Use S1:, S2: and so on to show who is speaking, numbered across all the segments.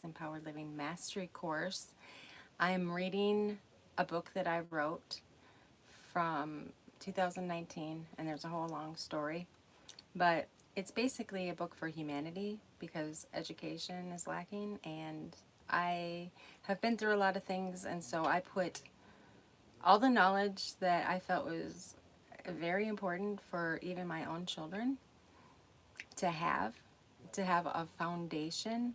S1: Empowered Living Mastery course. I'm reading a book that I wrote from 2019, and there's a whole long story. But it's basically a book for humanity because education is lacking, and I have been through a lot of things, and so I put all the knowledge that I felt was very important for even my own children to have a foundation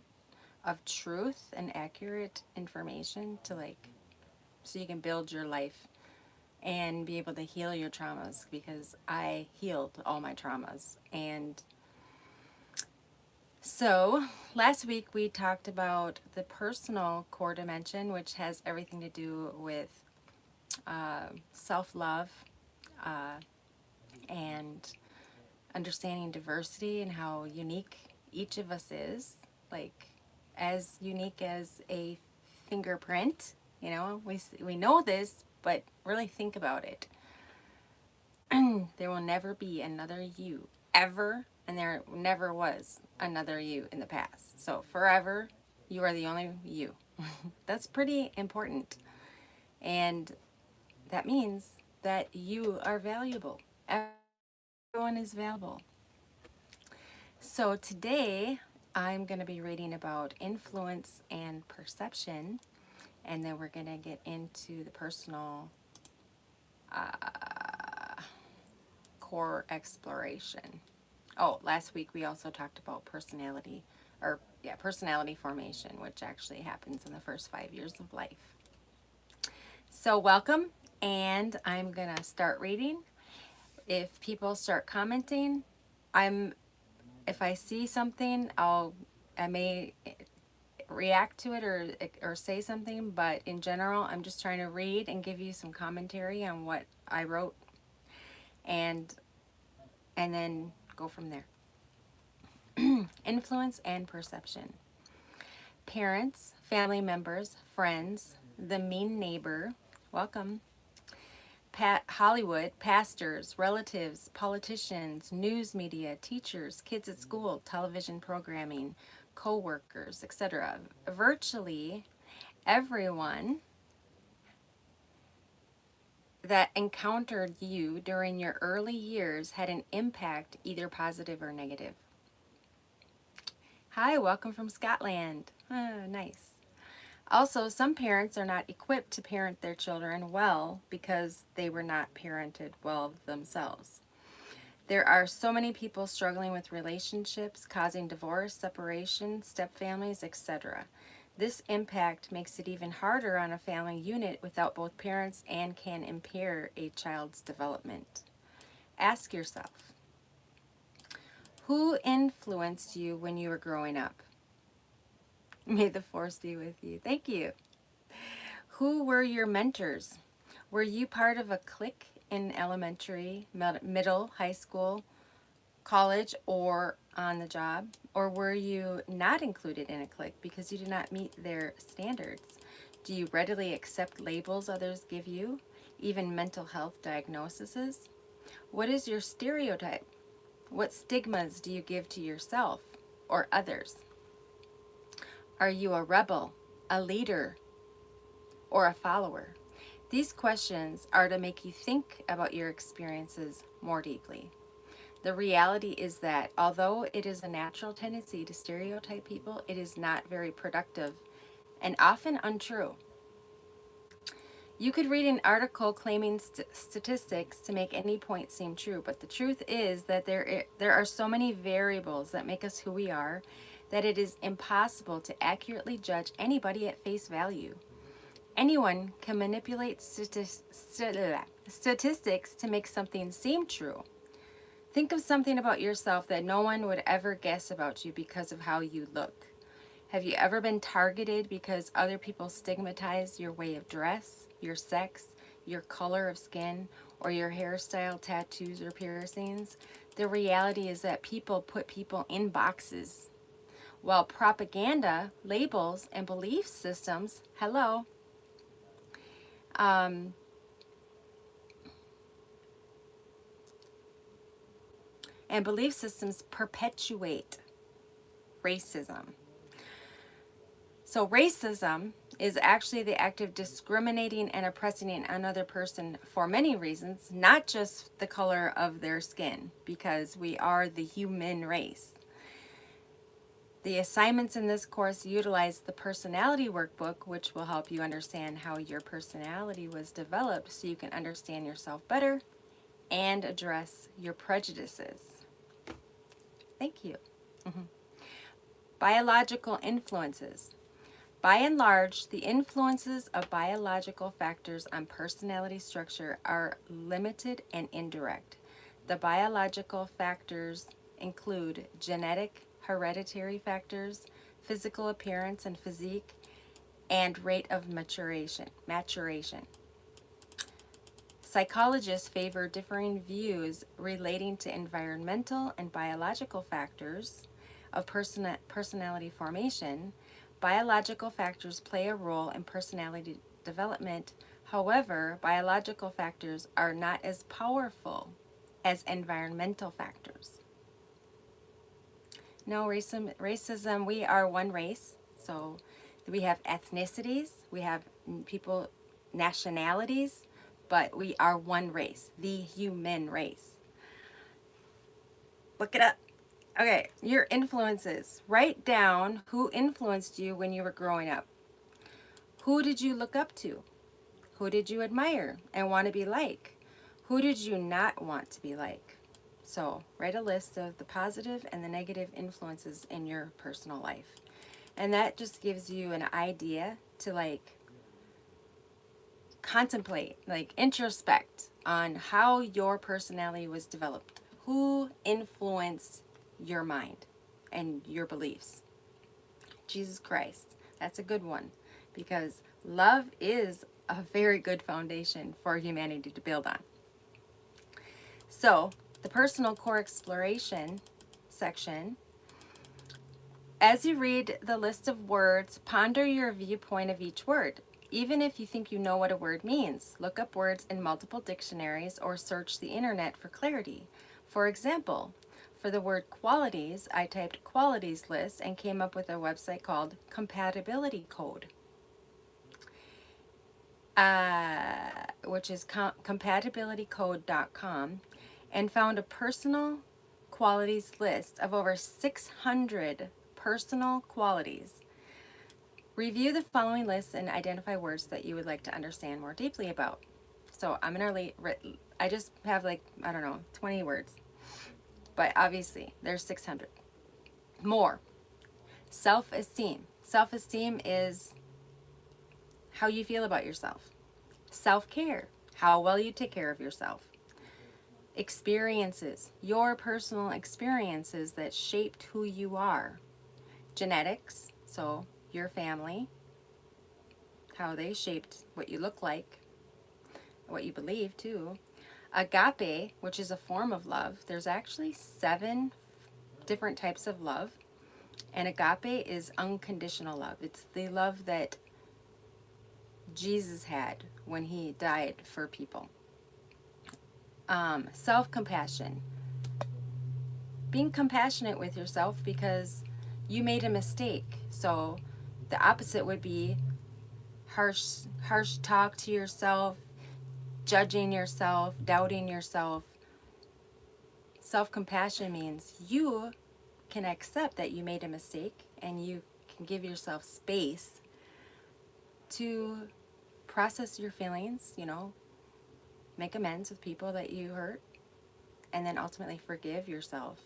S1: of truth and accurate information to so you can build your life and be able to heal your traumas, because I healed all my traumas. And so last week we talked about the personal core dimension, which has everything to do with self-love and understanding diversity and how unique each of us is, like as unique as a fingerprint. We know this, but really think about it. There will never be another you, ever, and there never was another you in the past. So forever, you are the only you. That's pretty important. And that means that you are valuable. Everyone is valuable. So today, I'm going to be reading about influence and perception, and then we're going to get into the personal core exploration. Oh, last week we also talked about personality formation, which actually happens in the first 5 years of life. So welcome, and I'm going to start reading. If people start commenting, if I see something, I may react to it or say something, but in general, I'm just trying to read and give you some commentary on what I wrote, and then go from there. Influence and perception. Parents, family members, friends, the mean neighbor, welcome. Hollywood, pastors, relatives, politicians, news media, teachers, kids at school, television programming, co-workers, etc. Virtually everyone that encountered you during your early years had an impact, either positive or negative. Hi, welcome from Scotland. Nice. Also, some parents are not equipped to parent their children well because they were not parented well themselves. There are so many people struggling with relationships, causing divorce, separation, stepfamilies, etc. This impact makes it even harder on a family unit without both parents and can impair a child's development. Ask yourself, who influenced you when you were growing up? May the force be with you. Thank you. Who were your mentors? Were you part of a clique in elementary, middle, high school, college, or on the job? Or were you not included in a clique because you did not meet their standards? Do you readily accept labels others give you, even mental health diagnoses? What is your stereotype? What stigmas do you give to yourself or others? Are you a rebel, a leader, or a follower? These questions are to make you think about your experiences more deeply. The reality is that although it is a natural tendency to stereotype people, it is not very productive and often untrue. You could read an article claiming statistics to make any point seem true, but the truth is that there are so many variables that make us who we are that it is impossible to accurately judge anybody at face value. Anyone can manipulate statistics to make something seem true. Think of something about yourself that no one would ever guess about you because of how you look. Have you ever been targeted because other people stigmatize your way of dress, your sex, your color of skin, or your hairstyle, tattoos, or piercings? The reality is that people put people in boxes, while propaganda, labels, and belief systems, and belief systems perpetuate racism. So racism is actually the act of discriminating and oppressing another person for many reasons, not just the color of their skin, because we are the human race. The assignments in this course utilize the personality workbook, which will help you understand how your personality was developed so you can understand yourself better and address your prejudices. Thank you. Biological influences. By and large, the influences of biological factors on personality structure are limited and indirect. The biological factors include genetic, hereditary factors, physical appearance and physique, and rate of maturation. Psychologists favor differing views relating to environmental and biological factors of personality formation. Biological factors play a role in personality development. However, biological factors are not as powerful as environmental factors. No, racism, we are one race. So we have ethnicities, we have people, nationalities, but we are one race, the human race. Look it up. Okay, your influences. Write down who influenced you when you were growing up. Who did you look up to? Who did you admire and want to be like? Who did you not want to be like? So write a list of the positive and the negative influences in your personal life. And that just gives you an idea to like contemplate, like introspect on how your personality was developed. Who influenced your mind and your beliefs? Jesus Christ. That's a good one because love is a very good foundation for humanity to build on. So, the personal core exploration section. As you read the list of words, ponder your viewpoint of each word. Even if you think you know what a word means, look up words in multiple dictionaries or search the internet for clarity. For example, for the word qualities, I typed qualities list and came up with a website called Compatibility Code, which is compatibilitycode.com, and found a personal qualities list of over 600 personal qualities. Review the following lists and identify words that you would like to understand more deeply about. So I'm going to I just have 20 words. But obviously, there's 600. More. Self-esteem. Self-esteem is how you feel about yourself. Self-care. How well you take care of yourself. Experiences. Your personal experiences that shaped who you are. Genetics. So your family. How they shaped what you look like. What you believe too. Agape, which is a form of love. There's actually 7 different types of love. And agape is unconditional love. It's the love that Jesus had when he died for people. Self-compassion. Being compassionate with yourself because you made a mistake. So the opposite would be harsh talk to yourself, judging yourself, doubting yourself. Self-compassion means you can accept that you made a mistake and you can give yourself space to process your feelings, make amends with people that you hurt, and then ultimately forgive yourself.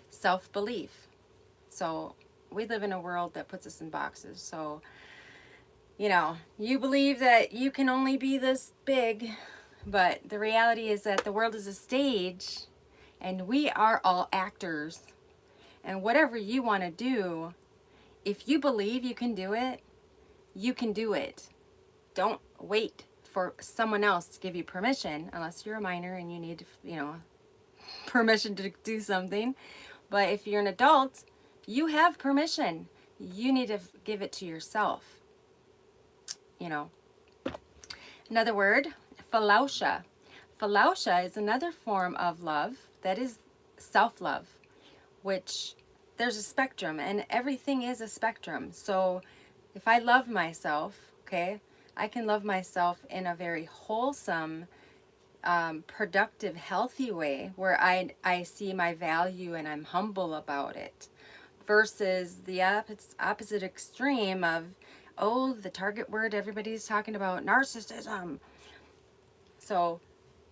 S1: Self-belief. So we live in a world that puts us in boxes. So, you believe that you can only be this big, but the reality is that the world is a stage and we are all actors. And whatever you want to do, if you believe you can do it, you can do it. Don't wait for someone else to give you permission, unless you're a minor and you need, permission to do something. But if you're an adult, you have permission. You need to give it to yourself. Another word, philautia. Philautia is another form of love that is self-love, which there's a spectrum, and everything is a spectrum. So if I love myself, okay, I can love myself in a very wholesome, productive, healthy way where I see my value and I'm humble about it, versus the opposite extreme of, oh, the target word everybody's talking about, narcissism. So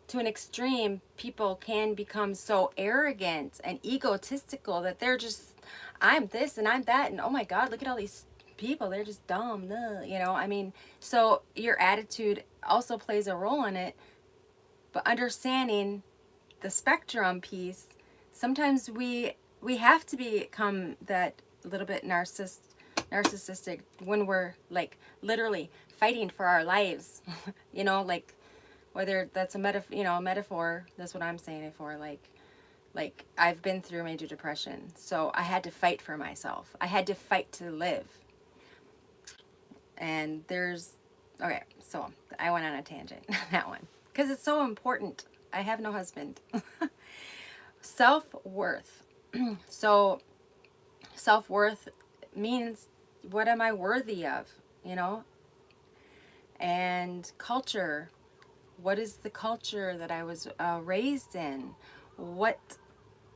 S1: to an extreme, people can become so arrogant and egotistical that they're just, I'm this and I'm that, and oh my God, look at all these people, they're just dumb, you know, I mean, so your attitude also plays a role in it, but understanding the spectrum piece, sometimes we have to become that little bit narcissistic when we're like literally fighting for our lives, you know, like whether that's a metaphor, that's what I'm saying it for, like I've been through major depression, so I had to fight for myself. I had to fight to live. And there's, okay, so I went on a tangent on that one because it's so important. I have no husband. Self-worth. So self-worth means, what am I worthy of, you know? And culture. What is the culture that I was raised in? What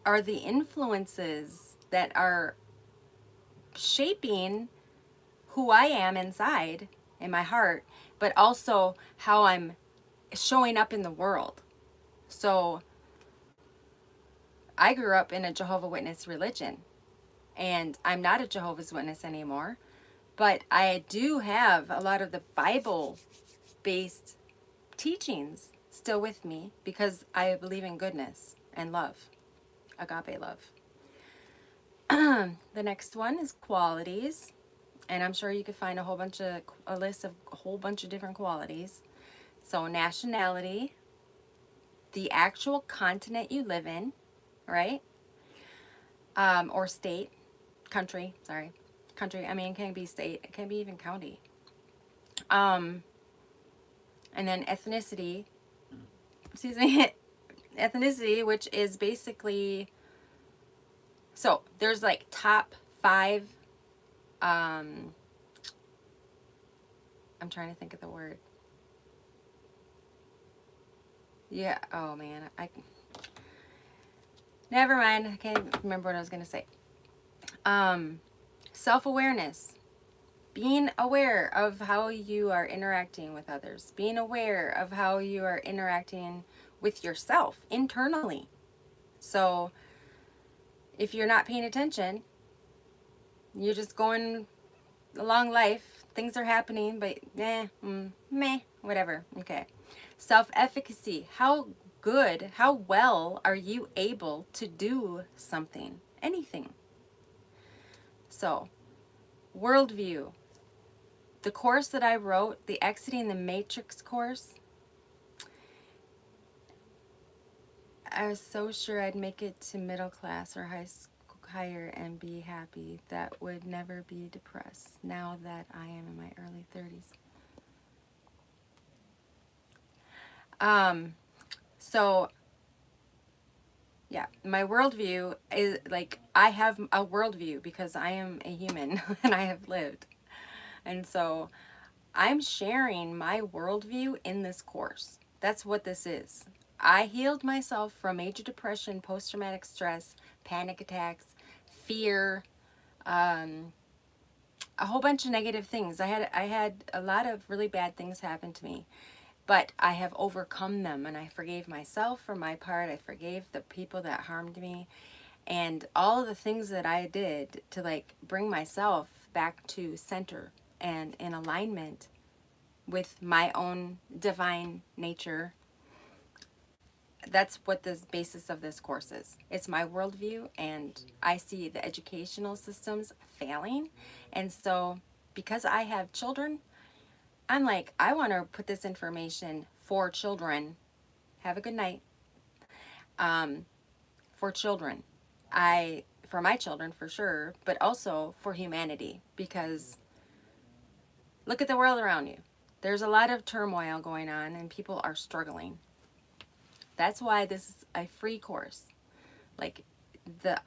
S1: are the influences that are shaping who I am inside, in my heart, but also how I'm showing up in the world? So I grew up in a Jehovah's Witness religion, and I'm not a Jehovah's Witness anymore, but I do have a lot of the Bible-based teachings still with me because I believe in goodness and love, agape love. The next one is qualities, and I'm sure you could find a list of a whole bunch of different qualities. So nationality, the actual continent you live in, right? Or state, country, sorry. Country, I mean, it can be state, it can be even county. And then ethnicity, excuse me, ethnicity, which is basically, so there's like top 5, I'm trying to think of the word. Yeah, oh man, never mind, I can't remember what I was going to say. Self-awareness. Being aware of how you are interacting with others. Being aware of how you are interacting with yourself internally. So if you're not paying attention, you're just going along life. Things are happening, but meh, whatever. Okay. Self-efficacy. How good, how well are you able to do something? Anything. So, worldview. The course that I wrote, the Exiting the Matrix course, I was so sure I'd make it to middle class or higher and be happy. That would never be depressed now that I am in my early 30s. So yeah, my worldview is like, I have a worldview because I am a human and I have lived. And so I'm sharing my worldview in this course. That's what this is. I healed myself from major depression, post-traumatic stress, panic attacks, fear, a whole bunch of negative things. I had a lot of really bad things happen to me, but I have overcome them, and I forgave myself for my part. I forgave the people that harmed me, and all of the things that I did to like bring myself back to center and in alignment with my own divine nature. That's what the basis of this course is. It's my worldview, and I see the educational systems failing. And so because I have children, I'm like, I want to put this information for children. Have a good night. For children. For my children for sure, but also for humanity, because look at the world around you. There's a lot of turmoil going on and people are struggling. That's why this is a free course. Like, the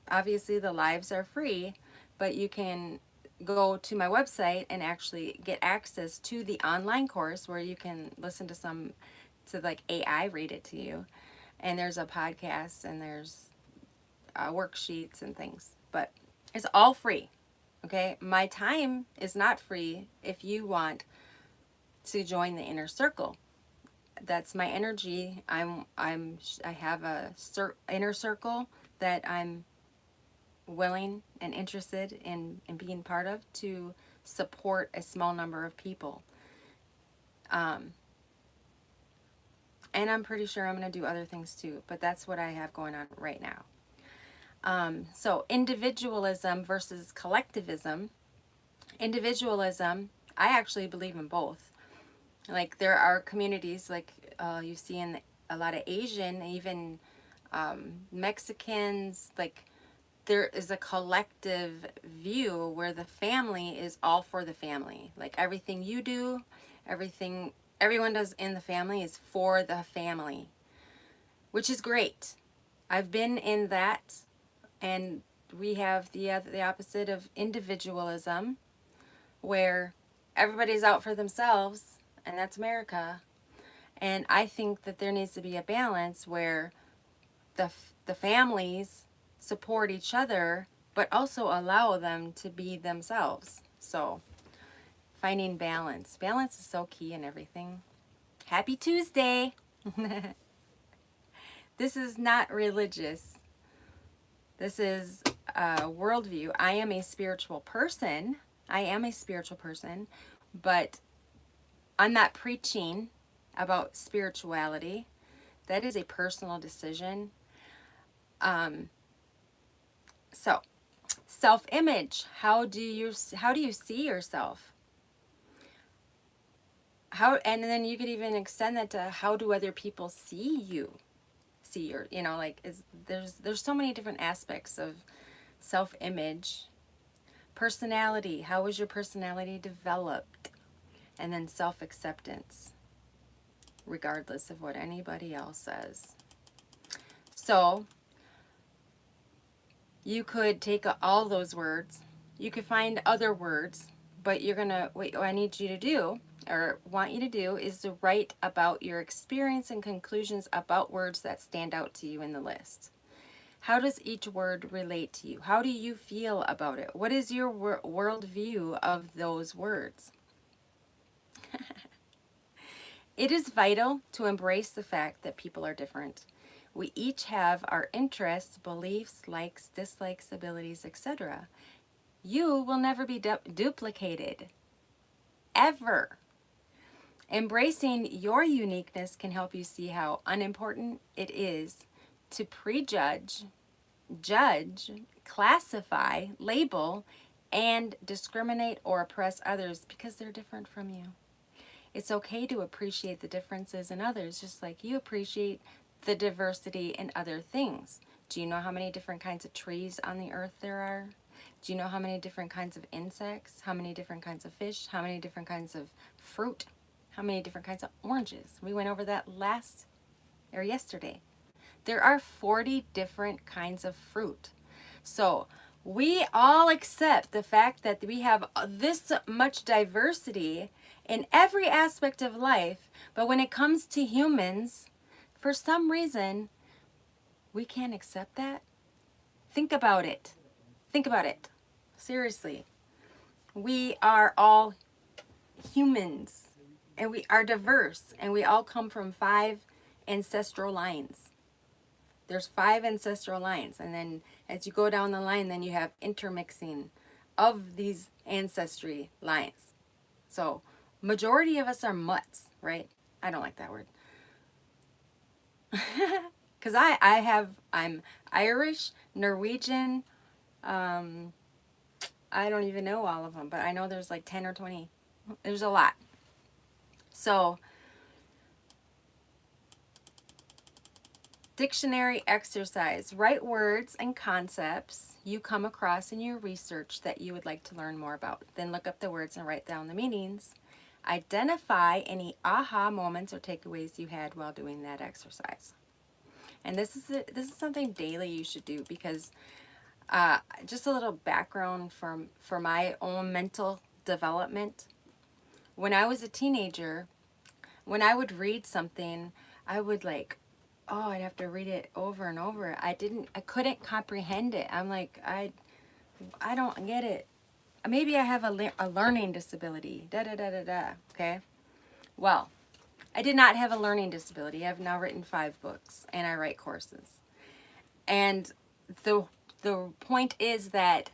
S1: obviously the lives are free, but you can go to my website and actually get access to the online course where you can listen to like AI read it to you. And there's a podcast and there's worksheets and things, but it's all free. Okay, my time is not free if you want to join the inner circle. That's my energy. I have a inner circle that I'm willing and interested in being part of to support a small number of people. And I'm pretty sure I'm going to do other things too, but that's what I have going on right now. So individualism versus collectivism. Individualism, I actually believe in both. Like there are communities like you see in a lot of Asian, even Mexicans, like there is a collective view where the family is all for the family. Like everything you do, everything everyone does in the family is for the family, which is great. I've been in that, and we have the opposite of individualism, where everybody's out for themselves, and that's America. And I think that there needs to be a balance where the families support each other, but also allow them to be themselves. So finding balance. Balance is so key in everything. Happy Tuesday. This is not religious. This is a worldview. I am a spiritual person. But I'm not preaching about spirituality. That is a personal decision. So, self-image. How do you see yourself? And then you could even extend that to how do other people see you? See your, like there's so many different aspects of self-image. Personality. How was your personality developed? And then self-acceptance, regardless of what anybody else says. So you could take all those words, you could find other words, but what I need you to do, or want you to do, is to write about your experience and conclusions about words that stand out to you in the list. How does each word relate to you? How do you feel about it? What is your worldview of those words? It is vital to embrace the fact that people are different. We each have our interests, beliefs, likes, dislikes, abilities, etc. You will never be duplicated. Ever. Embracing your uniqueness can help you see how unimportant it is to prejudge, judge, classify, label, and discriminate or oppress others because they're different from you. It's okay to appreciate the differences in others, just like you appreciate the diversity in other things. Do you know how many different kinds of trees on the earth there are? Do you know how many different kinds of insects? How many different kinds of fish? How many different kinds of fruit? How many different kinds of oranges? We went over that yesterday. There are 40 different kinds of fruit. So we all accept the fact that we have this much diversity in every aspect of life, but when it comes to humans, for some reason, we can't accept that. Think about it. Think about it. Seriously. We are all humans, and we are diverse, and we all come from 5 ancestral lines. There's 5 ancestral lines, and then as you go down the line, then you have intermixing of these ancestry lines. So majority of us are mutts, right? I don't like that word. Because I'm Irish, Norwegian, I don't even know all of them, but I know there's like 10 or 20. There's a lot. So, dictionary exercise. Write words and concepts you come across in your research that you would like to learn more about. Then look up the words and write down the meanings. Identify any aha moments or takeaways you had while doing that exercise. And this is something daily you should do, because just a little background for my own mental development. When I was a teenager, when I would read something, I would like, oh, I'd have to read it over and over. I couldn't comprehend it. I'm like, I don't get it. Maybe I have a learning disability. Da da da da da. Okay. Well, I did not have a learning disability. I've now written 5 books and I write courses. And the point is that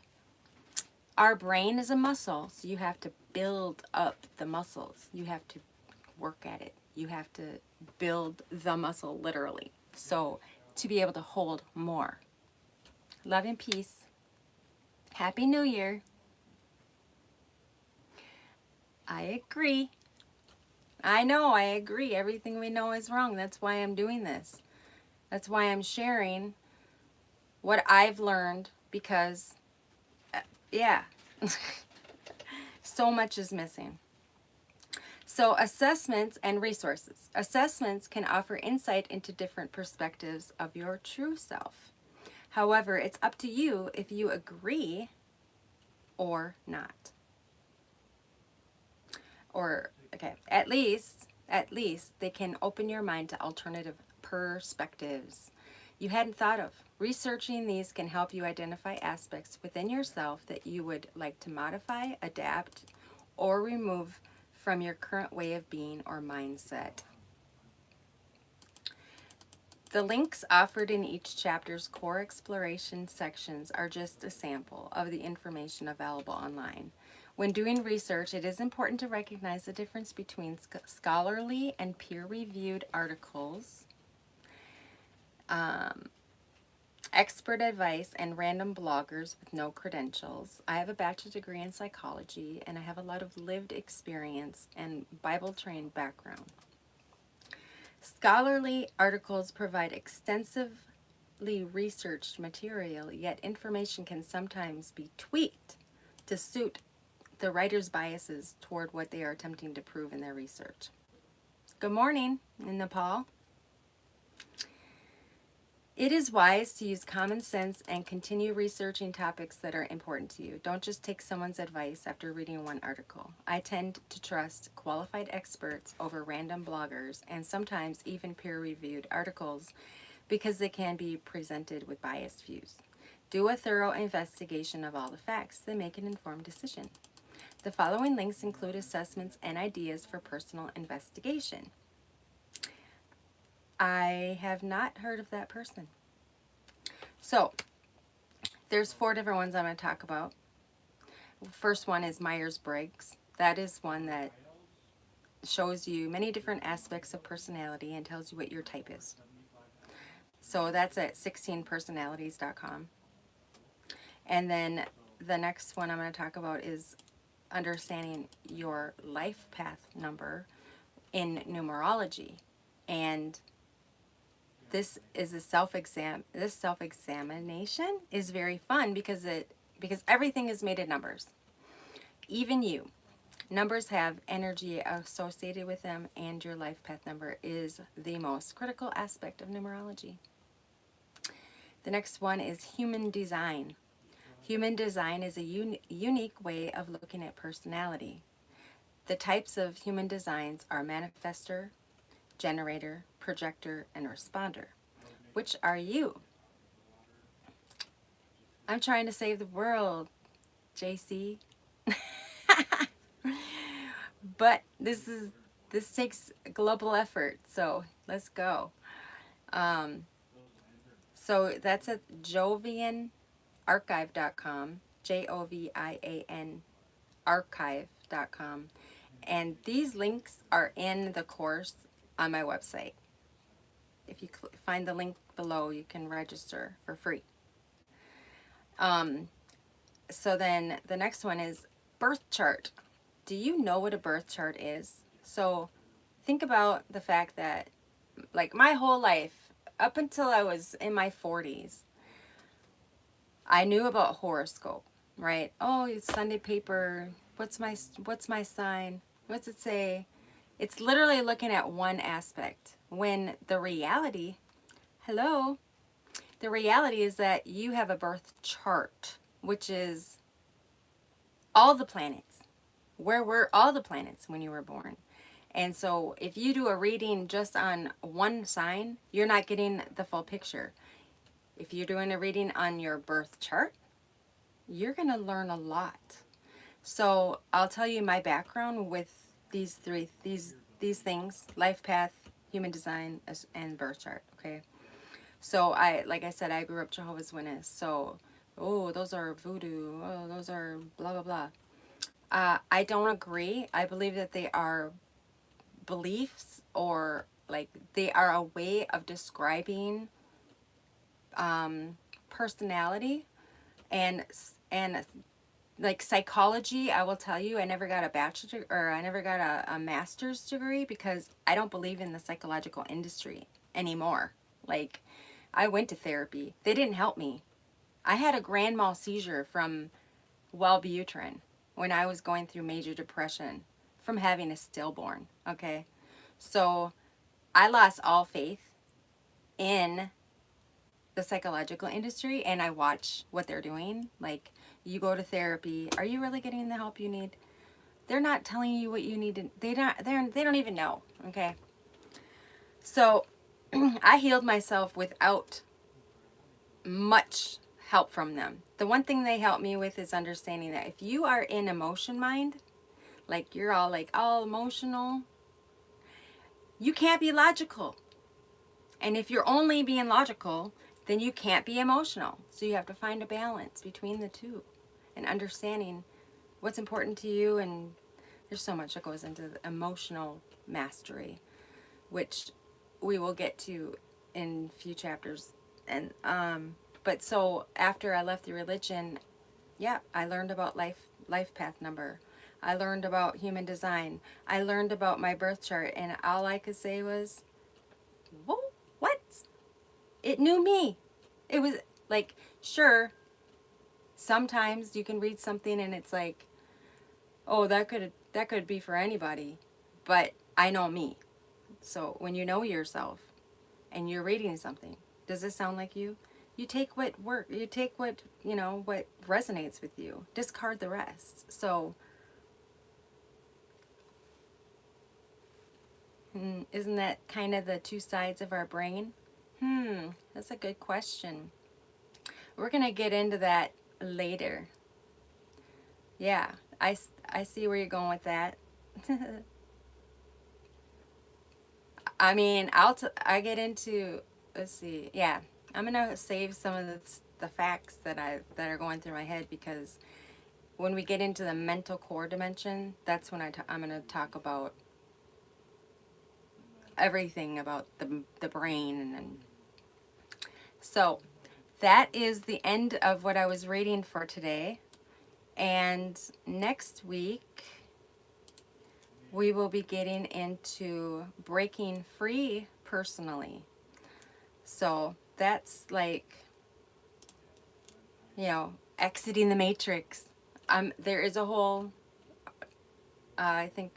S1: our brain is a muscle, so you have to build up the muscles. You have to work at it. You have to build the muscle, literally. So to be able to hold more. Love and peace. Happy New Year. I agree. I know, I agree. Everything we know is wrong. That's why I'm doing this. That's why I'm sharing what I've learned, because, yeah, so much is missing. So assessments and resources. Assessments can offer insight into different perspectives of your true self. However, it's up to you if you agree or not. Or, okay, at least they can open your mind to alternative perspectives you hadn't thought of. Researching these can help you identify aspects within yourself that you would like to modify, adapt, or remove from your current way of being or mindset. The links offered in each chapter's core exploration sections are just a sample of the information available online. When doing research, it is important to recognize the difference between scholarly and peer-reviewed articles, expert advice, and random bloggers with no credentials. I have a bachelor's degree in psychology, and I have a lot of lived experience and Bible-trained background. Scholarly articles provide extensively researched material, yet information can sometimes be tweaked to suit the writer's biases toward what they are attempting to prove in their research. Good morning in Nepal. It is wise to use common sense and continue researching topics that are important to you. Don't just take someone's advice after reading one article. I tend to trust qualified experts over random bloggers and sometimes even peer-reviewed articles because they can be presented with biased views. Do a thorough investigation of all the facts, then make an informed decision. The following links include assessments and ideas for personal investigation. I have not heard of that person. So, there's 4 different ones I'm going to talk about. First one is Myers-Briggs. That is one that shows you many different aspects of personality and tells you what your type is. So that's at 16personalities.com. And then the next one I'm going to talk about is understanding your life path number in numerology. And this is a this self-examination is very fun because everything is made of numbers. Even you. Numbers have energy associated with them, and your life path number is the most critical aspect of numerology. The next one is human design. Human design is a unique way of looking at personality. The types of human designs are manifestor, generator, projector, and responder. Which are you? I'm trying to save the world, JC. But this takes global effort, so let's go. So that's at jovianarchive.com, JOVIAN archive.com. And these links are in the course on my website. If you find the link below, you can register for free. So then the next one is birth chart. Do you know what a birth chart is? So think about the fact that, like, my whole life, up until I was in my 40s, I knew about horoscope, right? Oh, it's Sunday paper. What's my sign? What's it say? It's literally looking at one aspect, when the reality Hello. The reality is that you have a birth chart, which is all the planets. Where were all the planets when you were born? And so if you do a reading just on one sign, you're not getting the full picture. If you're doing a reading on your birth chart, you're going to learn a lot. So I'll tell you my background with these things: life path, human design, and birth chart. Okay. So like I said, I grew up Jehovah's Witness. So, oh, those are voodoo. Oh, those are blah blah blah. I don't agree. I believe that they are beliefs, or like they are a way of describing personality, and and like psychology. I will tell you, I never got a bachelor, or I never got a master's degree, because I don't believe in the psychological industry anymore. Like, I went to therapy, they didn't help me. I had a grand mal seizure from Wellbutrin when I was going through major depression from having a stillborn. Okay, so I lost all faith in the psychological industry, and I watch what they're doing. Like, you go to therapy, are you really getting the help you need? They're not telling you what you need to, they don't even know. Okay, so I healed myself without much help from them. The one thing they help me with is understanding that if you are in emotion mind, like you're all emotional, you can't be logical. And if you're only being logical, then you can't be emotional. So you have to find a balance between the two and understanding what's important to you. And there's so much that goes into the emotional mastery, which we will get to in a few chapters. And but so after I left the religion, yeah, I learned about life path number. I learned about human design. I learned about my birth chart, and all I could say was, whoa, what? It knew me. It was like, sure, sometimes you can read something and it's like, oh, that could be for anybody, but I know me. So when you know yourself and you're reading something, does this sound like you? You take what you take what, what resonates with you. Discard the rest. So, isn't that kind of the two sides of our brain? That's a good question. We're going to get into that later. Yeah, I see where you're going with that. I mean, I get into, let's see. Yeah, I'm going to save some of the facts that are going through my head, because when we get into the mental core dimension, that's when I'm going to talk about everything about the brain. And so that is the end of what I was reading for today. And next week, we will be getting into breaking free personally. So that's like, exiting the matrix. There is a whole, I think,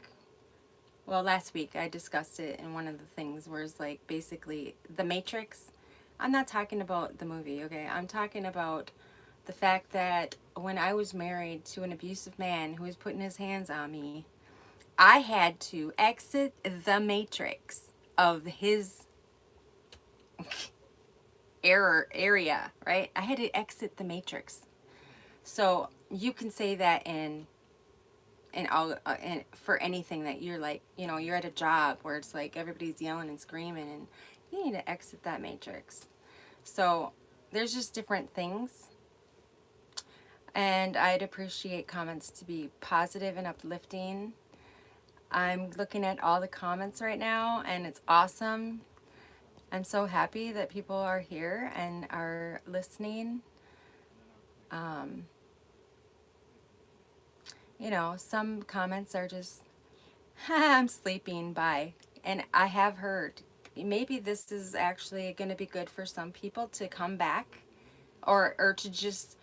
S1: well, last week I discussed it in one of the things where it's like basically the matrix. I'm not talking about the movie, okay? I'm talking about the fact that when I was married to an abusive man who was putting his hands on me, I had to exit the matrix of his area, right? I had to exit the matrix. So you can say that in all for anything that you're like, you're at a job where it's like everybody's yelling and screaming, and you need to exit that matrix. So there's just different things. And I'd appreciate comments to be positive and uplifting. I'm looking at all the comments right now, and it's awesome. I'm so happy that people are here and are listening. Some comments are just, I'm sleeping, bye. And I have heard, maybe this is actually going to be good for some people to come back, or to just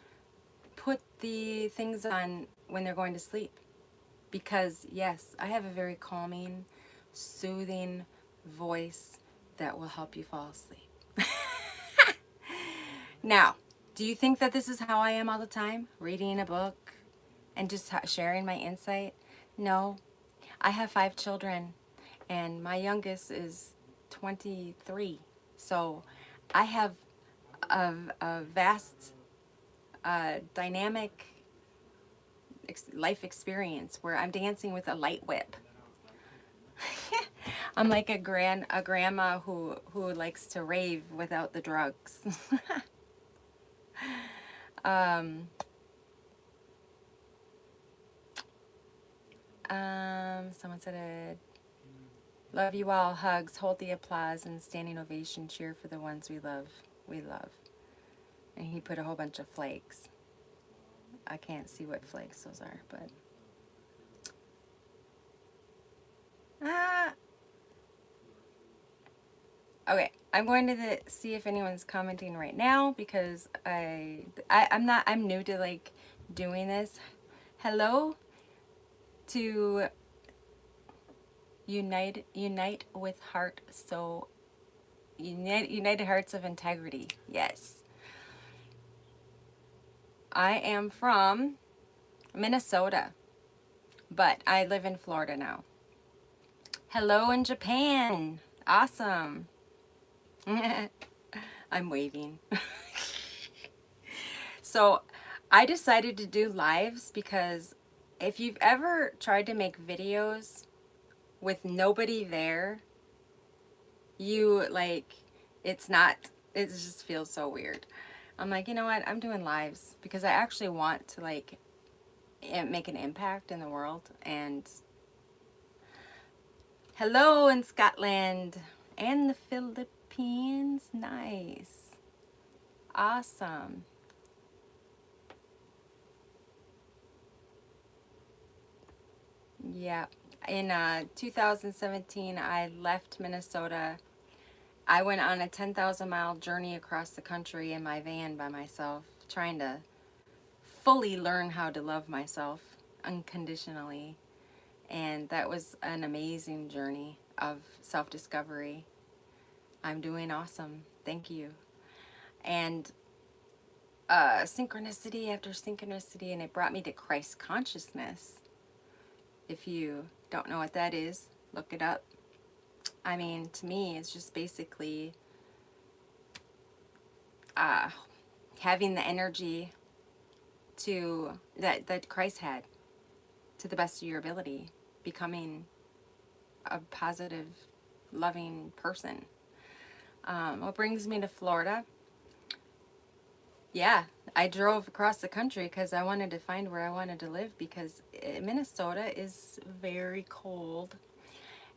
S1: put the things on when they're going to sleep. Because yes, I have a very calming, soothing voice that will help you fall asleep. Now, do you think that this is how I am all the time? Reading a book and just sharing my insight? No. I have 5 children, and my youngest is 23. So I have a vast, dynamic life experience where I'm dancing with a light whip. I'm like a grandma who likes to rave without the drugs. um, Someone said it. Love you all. Hugs. Hold the applause and standing ovation. Cheer for the ones we love. We love. And he put a whole bunch of flakes. I can't see what flakes those are, but okay. I'm going to see if anyone's commenting right now because I'm new to like doing this. Hello to unite with heart, so united hearts of integrity. Yes, I am from Minnesota, but I live in Florida now. Hello in Japan. Awesome. I'm waving. So I decided to do lives because if you've ever tried to make videos with nobody there, you like, it's not, it just feels so weird. I'm like, you know what? I'm doing lives because I actually want to like make an impact in the world. And hello in Scotland and the Philippines. Nice. Awesome. Yeah. In 2017, I left Minnesota. I went on a 10,000-mile journey across the country in my van by myself, trying to fully learn how to love myself unconditionally. And that was an amazing journey of self-discovery. I'm doing awesome. Thank you. And synchronicity after synchronicity, and it brought me to Christ consciousness. If you don't know what that is, look it up. I mean, to me, it's just basically having the energy to that Christ had to the best of your ability, becoming a positive, loving person. What brings me to Florida? Yeah, I drove across the country because I wanted to find where I wanted to live because Minnesota is very cold.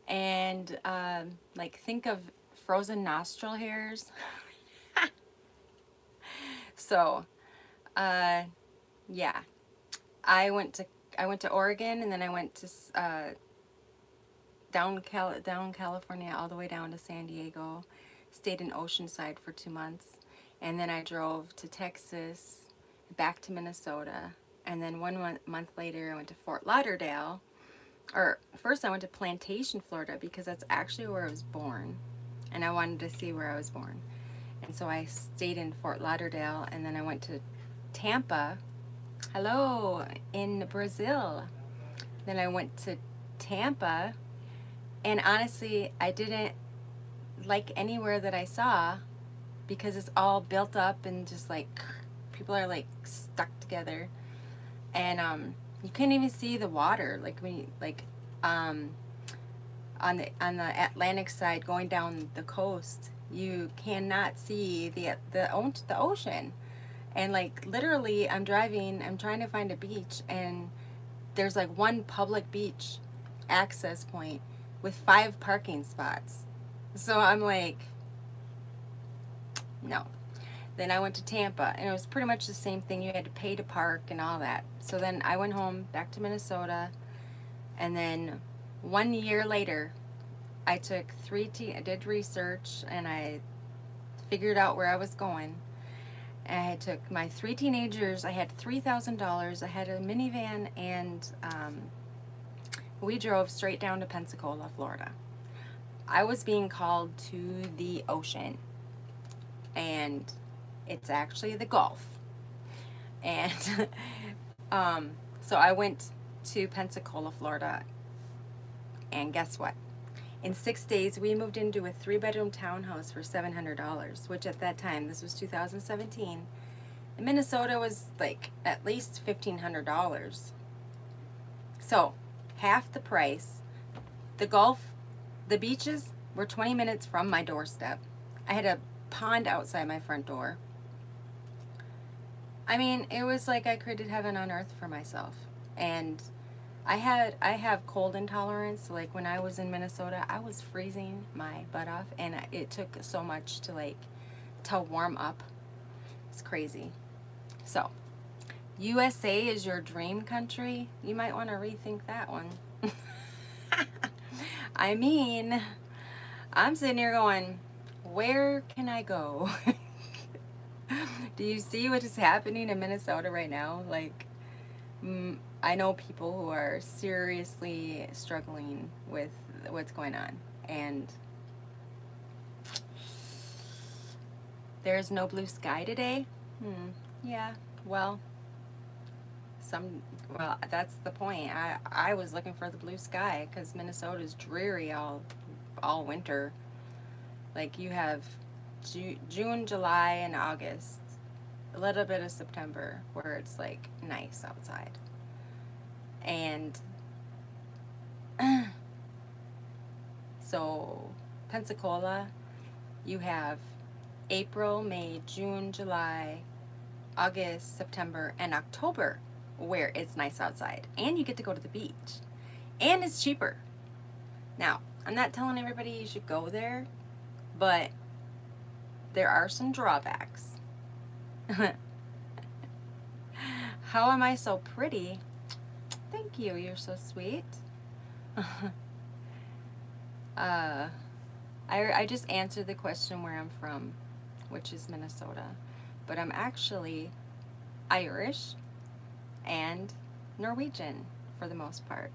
S1: And like, think of frozen nostril hairs. So, yeah, I went to Oregon, and then I went to down California all the way down to San Diego. Stayed in Oceanside for 2 months, and then I drove to Texas, back to Minnesota, and then 1 month later I went to Fort Lauderdale. Or first I went to Plantation, Florida, because that's actually where I was born, and I wanted to see where I was born. And so I stayed in Fort Lauderdale, and then I went to Tampa. Hello, in Brazil. Then I went to Tampa, and honestly, I didn't like anywhere that I saw because it's all built up and just like people are like stuck together, and you can't even see the water. Like when you, like on the Atlantic side going down the coast, you cannot see the ocean. And like literally, I'm driving, I'm trying to find a beach, and there's like one public beach access point with 5 parking spots. So I'm like, no. Then I went to Tampa, and it was pretty much the same thing. You had to pay to park and all that. So then I went home back to Minnesota, and then 1 year later, I took I did research, and I figured out where I was going. And I took my 3 teenagers. I had $3,000. I had a minivan, and we drove straight down to Pensacola, Florida. I was being called to the ocean, and It's actually the Gulf. And so I went to Pensacola, Florida, and guess what? In 6 days, we moved into a 3-bedroom townhouse for $700, which at that time, this was 2017, in Minnesota was like at least $1,500. So, half the price. The Gulf, the beaches were 20 minutes from my doorstep. I had a pond outside my front door. I mean, it was like I created heaven on earth for myself. And I have cold intolerance. So like when I was in Minnesota, I was freezing my butt off, and it took so much to warm up. It's crazy. So, USA is your dream country. You might want to rethink that one. I mean, I'm sitting here going, where can I go? Do you see what is happening in Minnesota right now? Like, I know people who are seriously struggling with what's going on, and there's no blue sky today. Yeah, well, that's the point. I was looking for the blue sky because Minnesota's dreary all winter. Like you have June, July, and August, a little bit of September where it's like nice outside. And so Pensacola, you have April, May, June, July, August, September, and October where it's nice outside. And you get to go to the beach. And it's cheaper. Now, I'm not telling everybody you should go there, but there are some drawbacks. How am I so pretty? Thank you, you're so sweet. I just answered the question where I'm from, which is Minnesota. But I'm actually Irish and Norwegian for the most part.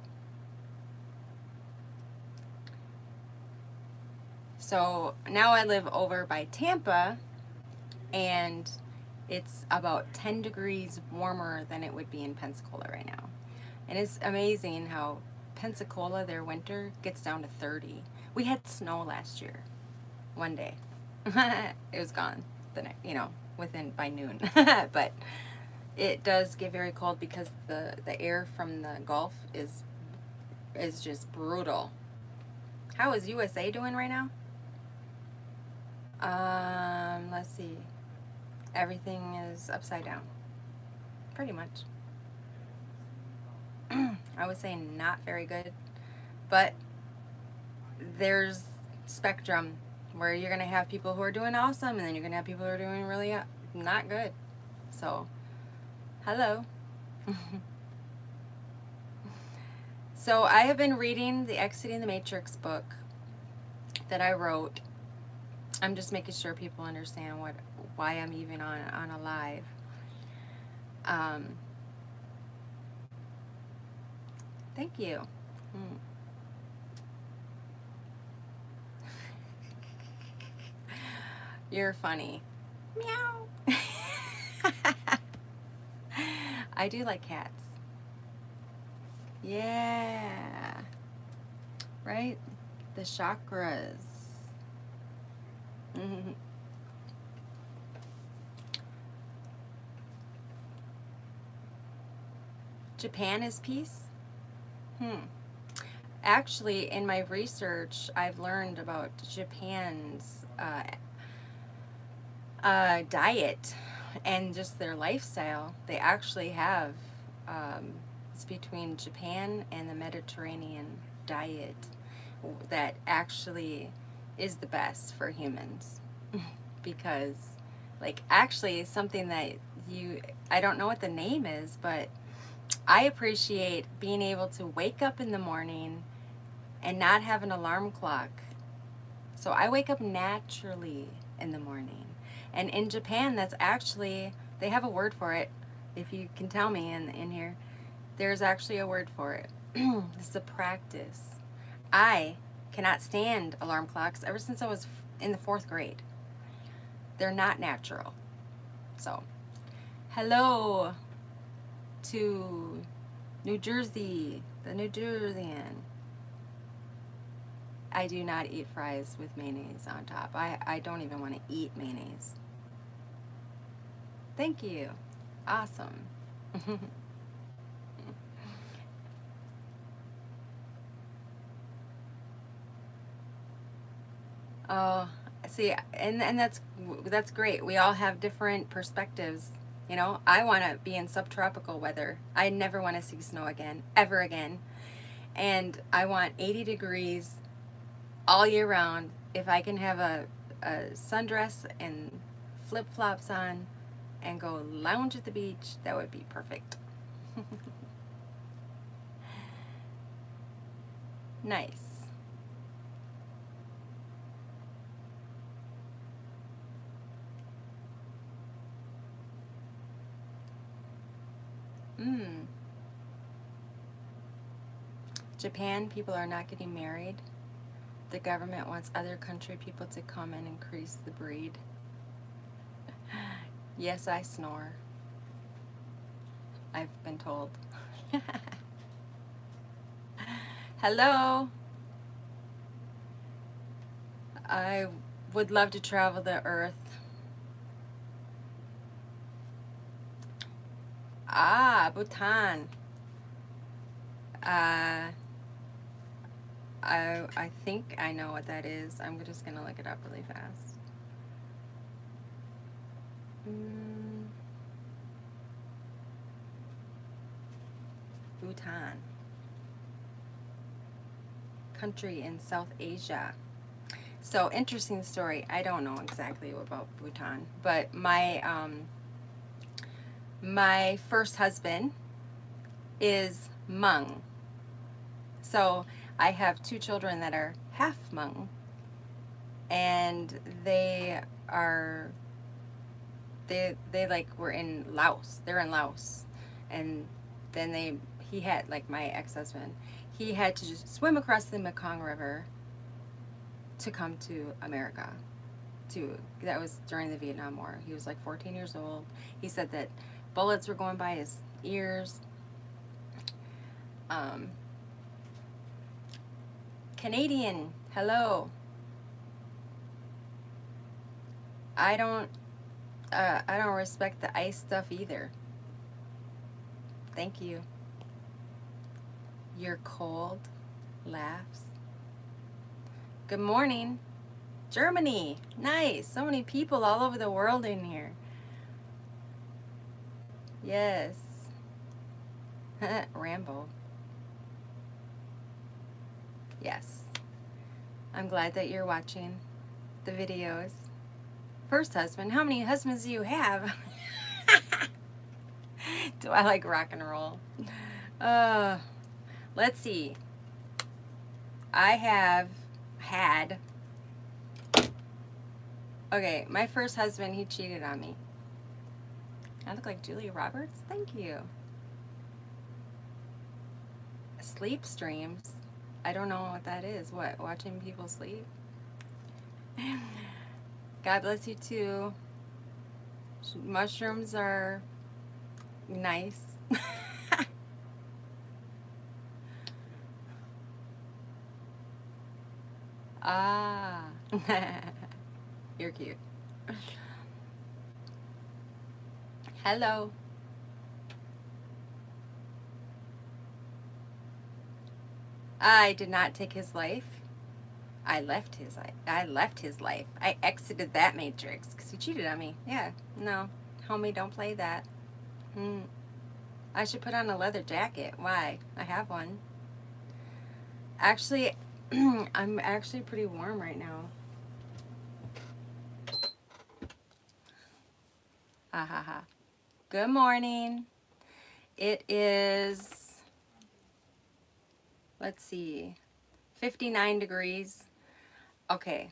S1: So now I live over by Tampa, and it's about 10 degrees warmer than it would be in Pensacola right now. And it's amazing how Pensacola, their winter, gets down to 30. We had snow last year, one day. It was gone, by noon. But it does get very cold because the air from the Gulf is just brutal. How is USA doing right now? Let's see. Everything is upside down. Pretty much. I would say not very good. But there's spectrum where you're going to have people who are doing awesome, and then you're going to have people who are doing really not good. So, hello. So I have been reading the Exiting the Matrix book that I wrote. I'm just making sure people understand why I'm even on a live. Thank you. You're funny. Meow. I do like cats. Yeah. Right? The chakras. Japan is peace? Actually, in my research, I've learned about Japan's diet and just their lifestyle. They actually have, it's between Japan and the Mediterranean diet that actually is the best for humans. Because, actually, something that I don't know what the name is, but I appreciate being able to wake up in the morning and not have an alarm clock. So I wake up naturally in the morning. And in Japan, that's actually, they have a word for it. If you can tell me in here, there's actually a word for it. It's a practice. I cannot stand alarm clocks ever since I was in the 4th grade. They're not natural. So, hello to New Jersey, the New Jerseyan. I do not eat fries with mayonnaise on top. I don't even want to eat mayonnaise. Thank you. Awesome. Oh, see, and that's great. We all have different perspectives. You know, I want to be in subtropical weather. I never want to see snow again, ever again. And I want 80 degrees all year round. If I can have a sundress and flip-flops on and go lounge at the beach, that would be perfect. Nice. Mm. Japan, people are not getting married. The government wants other country people to come and increase the breed. Yes, I snore. I've been told. Hello. I would love to travel the earth. Ah, Bhutan. Uh, I think I know what that is. I'm just gonna look it up really fast. Mm, Bhutan. Country in South Asia. So interesting story. I don't know exactly about Bhutan, but my first husband is Hmong. So I have two children that are half Hmong, and are they like were in Laos. They're in Laos, and then he had, like, my ex-husband, he had to just swim across the Mekong River to come to America. That was during the Vietnam War. He was like 14 years old. He said that bullets were going by his ears. Um, Canadian, hello. I don't I don't respect the ice stuff either. Thank you. You're cold. Laughs. Good morning. Germany. Nice. So many people all over the world in here. Yes. Rambo. Yes. I'm glad that you're watching the videos. First husband. How many husbands do you have? Do I like rock and roll? Uh, let's see. I have had. Okay, my first husband, he cheated on me. I look like Julia Roberts? Thank you. Sleep streams. I don't know what that is. What? Watching people sleep? God bless you too. Mushrooms are nice. Ah. You're cute. Hello. I did not take his life. I left his life. I exited that matrix because he cheated on me. Yeah. No. Homie, don't play that. Hmm. I should put on a leather jacket. Why? I have one. Actually, I'm actually pretty warm right now. Ha ha ha. Good morning. It is, let's see, 59 degrees. Okay.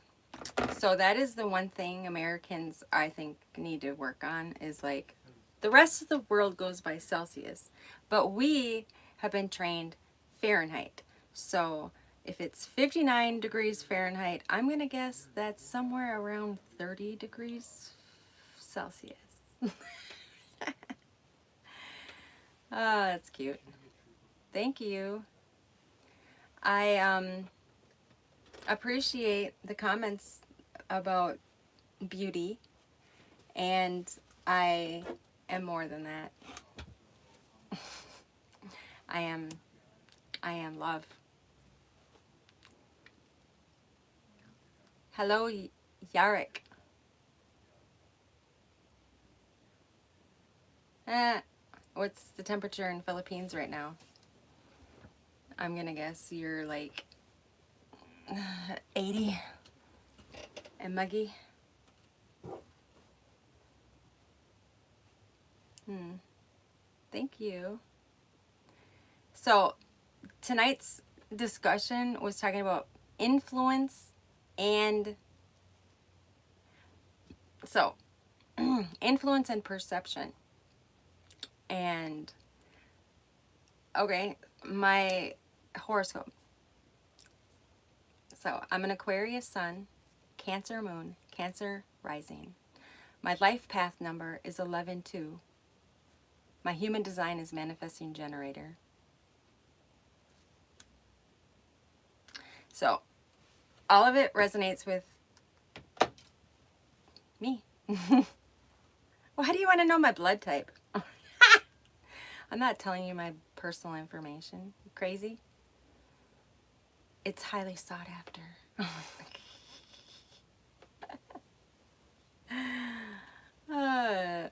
S1: So that is the one thing Americans, I think, need to work on, is like, the rest of the world goes by Celsius, but we have been trained Fahrenheit. So if it's 59 degrees Fahrenheit, I'm going to guess that's somewhere around 30 degrees Celsius. Oh, that's cute. Thank you. I appreciate the comments about beauty, and I am more than that. I am love. Hello, Yarek. Eh, what's the temperature in Philippines right now? I'm gonna guess you're like 80 and muggy. Thank you. So tonight's discussion was talking about influence and so influence and perception. And okay, my horoscope. So I'm an Aquarius sun, Cancer moon, Cancer rising. My life path number is 11-2. My human design is manifesting generator. So all of it resonates with me. Well, how do you want to know my blood type? I'm not telling you my personal information. You crazy? It's highly sought after. uh,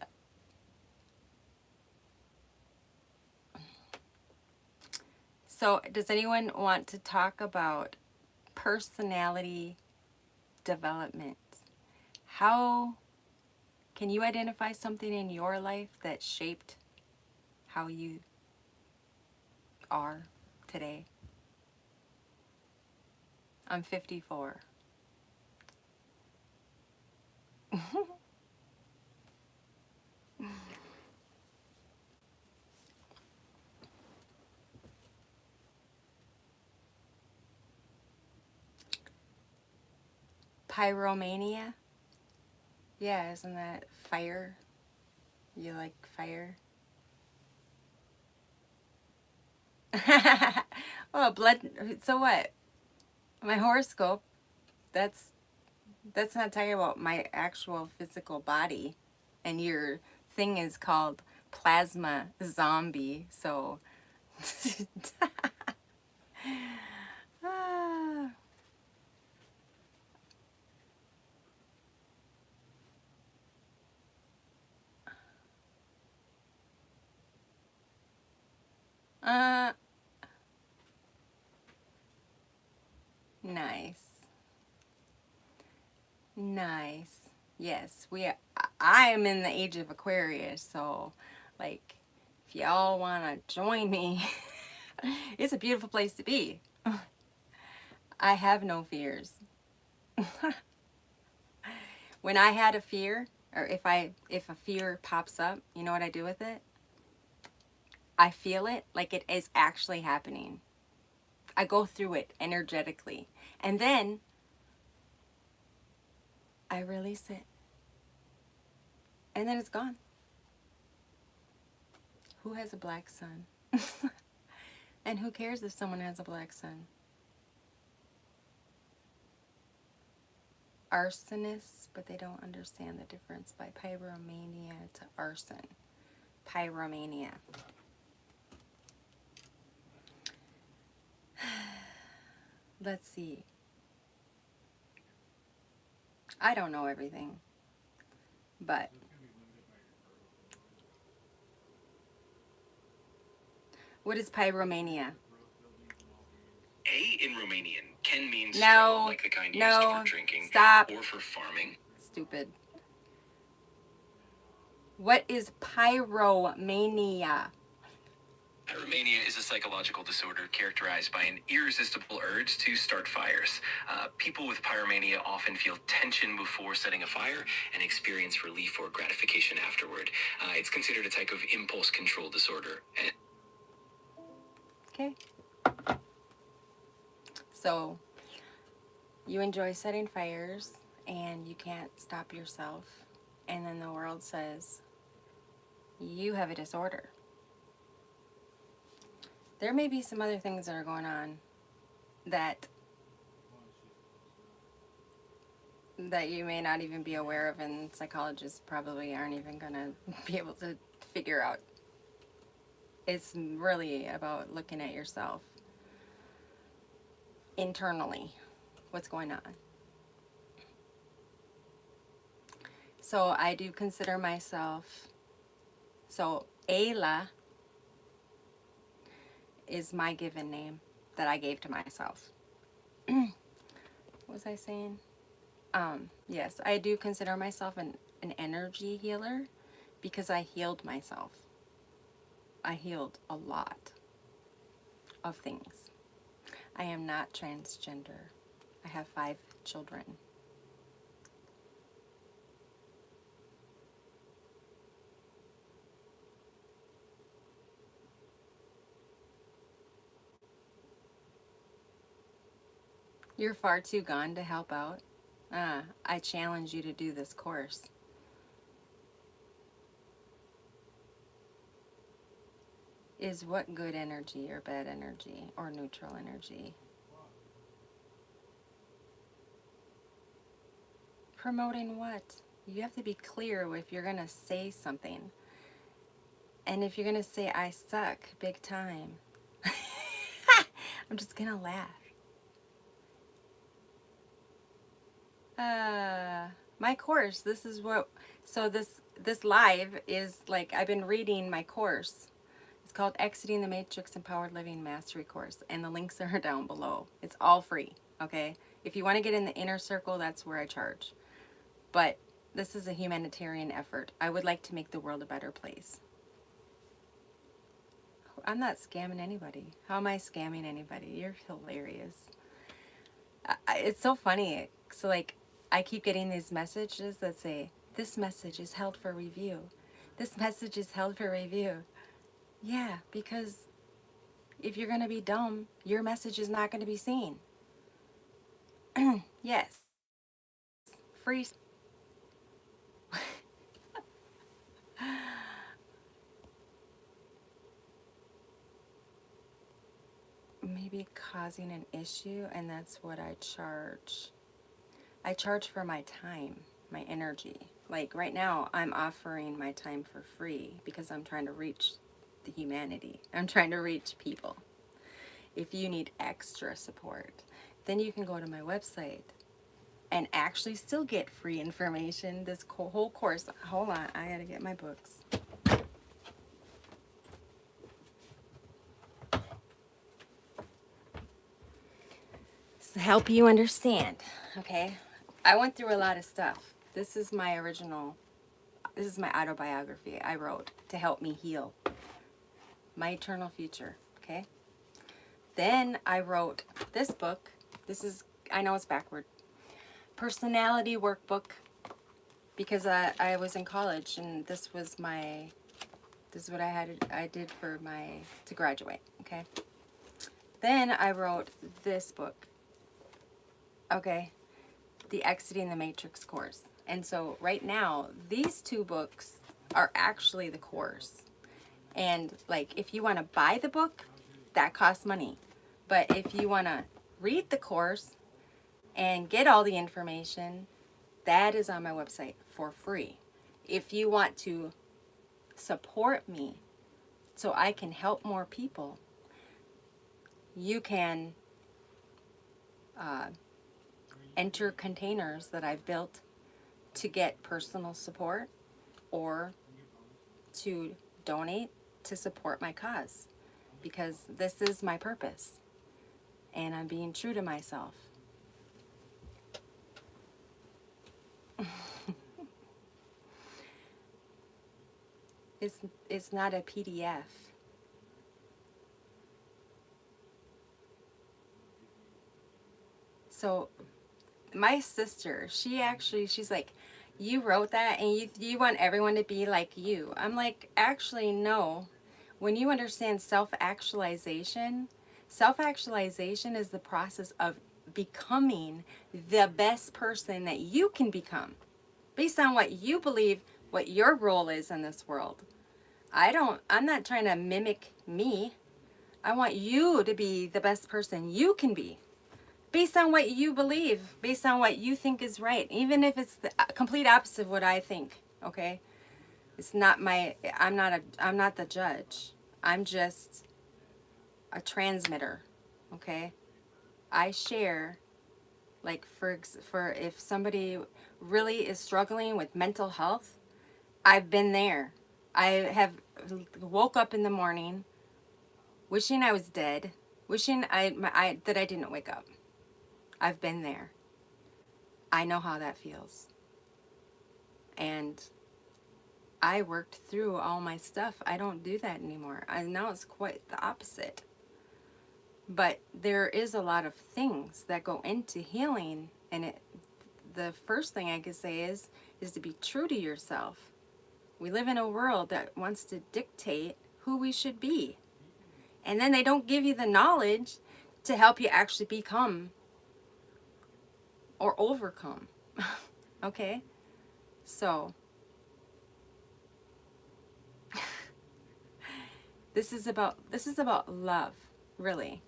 S1: so, does anyone want to talk about personality development? How can you identify something in your life that shaped how you are today? I'm 54. Pyromania? Yeah, isn't that fire? You like fire? Well, blood. So what? My horoscope. That's not talking about my actual physical body, and your thing is called plasma zombie. So, Ah. uh, nice, nice. Yes, I am in the age of Aquarius, so like, if y'all wanna join me, it's a beautiful place to be. I have no fears. When I had a fear, or if a fear pops up, you know what I do with it? I feel it like it is actually happening. I go through it energetically. And then I release it. And then it's gone. Who has a black sun? And who cares if someone has a black sun? Arsonists, but they don't understand the difference by pyromania to arson. Pyromania. Let's see. I don't know everything, but what is pyromania?
S2: A in Romanian can mean straw, like the kind used for drinking,
S1: stop,
S2: or for farming.
S1: Stupid. What is pyromania?
S2: Pyromania is a psychological disorder characterized by an irresistible urge to start fires. People with pyromania often feel tension before setting a fire and experience relief or gratification afterward. It's considered a type of impulse control disorder.
S1: Okay. So, you enjoy setting fires and you can't stop yourself. And then the world says, you have a disorder. There may be some other things that are going on that you may not even be aware of, and psychologists probably aren't even going to be able to figure out. It's really about looking at yourself internally, what's going on. So I do consider myself, so Ayla is my given name that I gave to myself. What was I saying? Yes, I do consider myself an energy healer because I healed myself. I healed a lot of things. I am not transgender. I have 5 children. You're far too gone to help out. I challenge you to do this course. Is what good energy or bad energy or neutral energy? Promoting what? You have to be clear if you're going to say something. And if you're going to say, I suck, big time, I'm just going to laugh. My course, this is what, so this live is like, I've been reading my course. It's called Exiting the Matrix Empowered Living Mastery Course, and the links are down below. It's all free, okay? If you want to get in the inner circle, that's where I charge. But this is a humanitarian effort. I would like to make the world a better place. I'm not scamming anybody. How am I scamming anybody? You're hilarious. It's so funny. So like, I keep getting these messages that say, this message is held for review. This message is held for review. Yeah, because if you're going to be dumb, your message is not going to be seen. Yes. Free. Maybe causing an issue, and that's what I charge. I charge for my time, my energy. Like right now, I'm offering my time for free because I'm trying to reach the humanity. I'm trying to reach people. If you need extra support, then you can go to my website and actually still get free information. This whole course, hold on, I gotta get my books. To help you understand, okay? I went through a lot of stuff. This is my autobiography I wrote to help me heal my eternal future, okay? Then I wrote this book. This is, I know it's backward, personality workbook, because I was in college and this is what I did for to graduate, okay? Then I wrote this book, okay? The Exiting the Matrix course. And so right now, these 2 books are actually the course. And like, if you want to buy the book, that costs money. But if you want to read the course and get all the information, that is on my website for free. If you want to support me so I can help more people, you can enter containers that I've built to get personal support or to donate to support my cause, because this is my purpose and I'm being true to myself. It's not a PDF. So my sister, she's like, you wrote that and you want everyone to be like you. I'm like, actually, no. When you understand self-actualization is the process of becoming the best person that you can become based on what you believe, what your role is in this world. I'm not trying to mimic me. I want you to be the best person you can be based on what you believe, based on what you think is right, even if it's the complete opposite of what I think, okay? It's not my, I'm not the judge. I'm just a transmitter, okay? I share, like, for if somebody really is struggling with mental health, I've been there. I have woke up in the morning wishing I was dead, wishing that I didn't wake up. I've been there. I know how that feels. And I worked through all my stuff. I don't do that anymore. Now it's quite the opposite. But there is a lot of things that go into healing, and the first thing I could say is to be true to yourself. We live in a world that wants to dictate who we should be. And then they don't give you the knowledge to help you actually become or overcome. Okay? So, this is about love, really.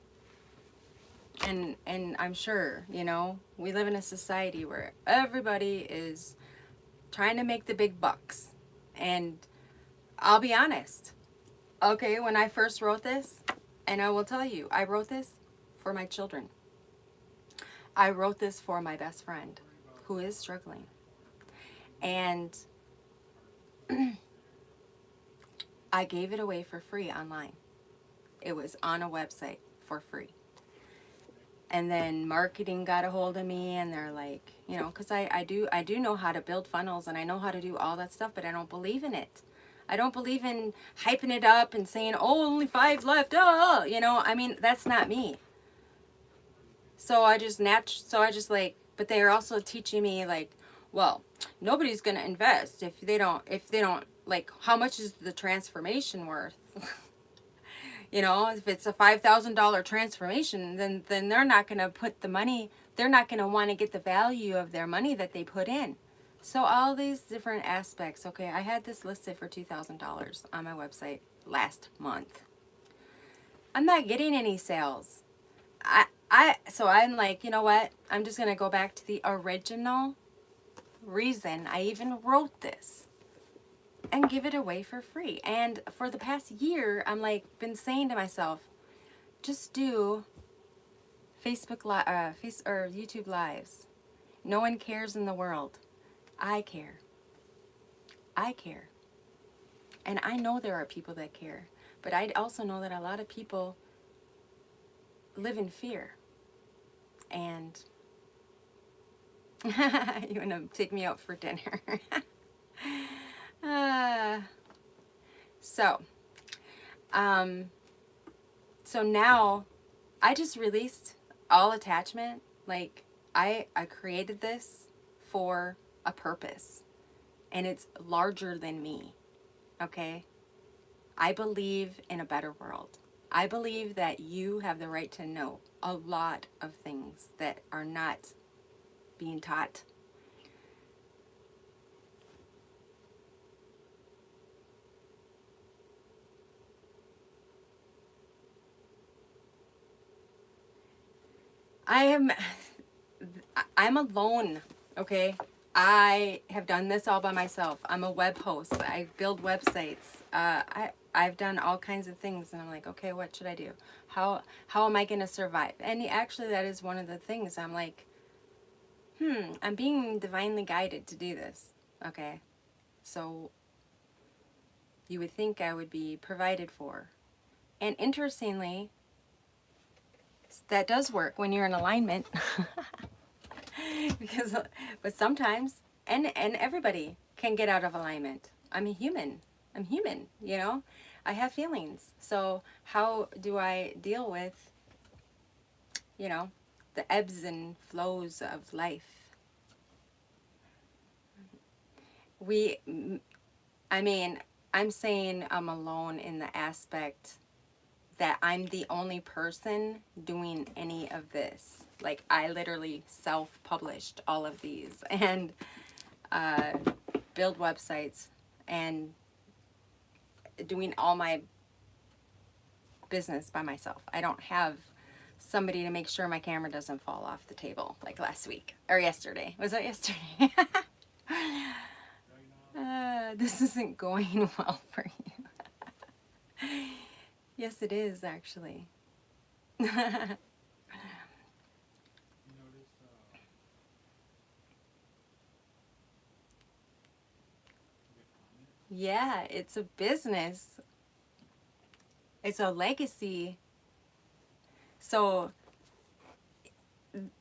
S1: And I'm sure, you know, we live in a society where everybody is trying to make the big bucks. And I'll be honest. Okay, when I first wrote this, and I will tell you, I wrote this for my children. I wrote this for my best friend who is struggling. And I gave it away for free online. It was on a website for free. And then marketing got a hold of me, and they're like, you know, because I do know how to build funnels, and I know how to do all that stuff, but I don't believe in it. I don't believe in hyping it up and saying, oh, only 5 left, you know, I mean, that's not me. So I just like, but they're also teaching me like, well, nobody's going to invest if they don't, like, how much is the transformation worth? You know, if it's a $5,000 transformation, then they're not going to put the money, they're not going to want to get the value of their money that they put in. So all these different aspects. Okay, I had this listed for $2,000 on my website last month. I'm not getting any sales. So I'm like, you know what? I'm just going to go back to the original reason I even wrote this and give it away for free. And for the past year, I'm like, been saying to myself, just do Facebook or YouTube lives. No one cares in the world. I care. I care. And I know there are people that care. But I also know that a lot of people live in fear. And you want to take me out for dinner. uh, so, so now I just released all attachment. Like, I created this for a purpose, and it's larger than me. Okay? I believe in a better world. I believe that you have the right to know a lot of things that are not being taught. I'm alone, okay? I have done this all by myself. I'm a web host. I build websites. I've done all kinds of things, and I'm like, okay, what should I do? How am I going to survive? And actually, that is one of the things. I'm like, I'm being divinely guided to do this, okay? So you would think I would be provided for. And interestingly, that does work when you're in alignment. Because, but sometimes, and everybody can get out of alignment. I'm a human. I'm human, you know? I have feelings. So how do I deal with, you know, the ebbs and flows of life? I mean, I'm saying I'm alone in the aspect that I'm the only person doing any of this. Like, I literally self-published all of these and build websites and doing all my business by myself. I don't have somebody to make sure my camera doesn't fall off the table like last week or yesterday. Was that yesterday? This isn't going well for you. Yes, it is actually. Yeah, it's a business. It's a legacy. So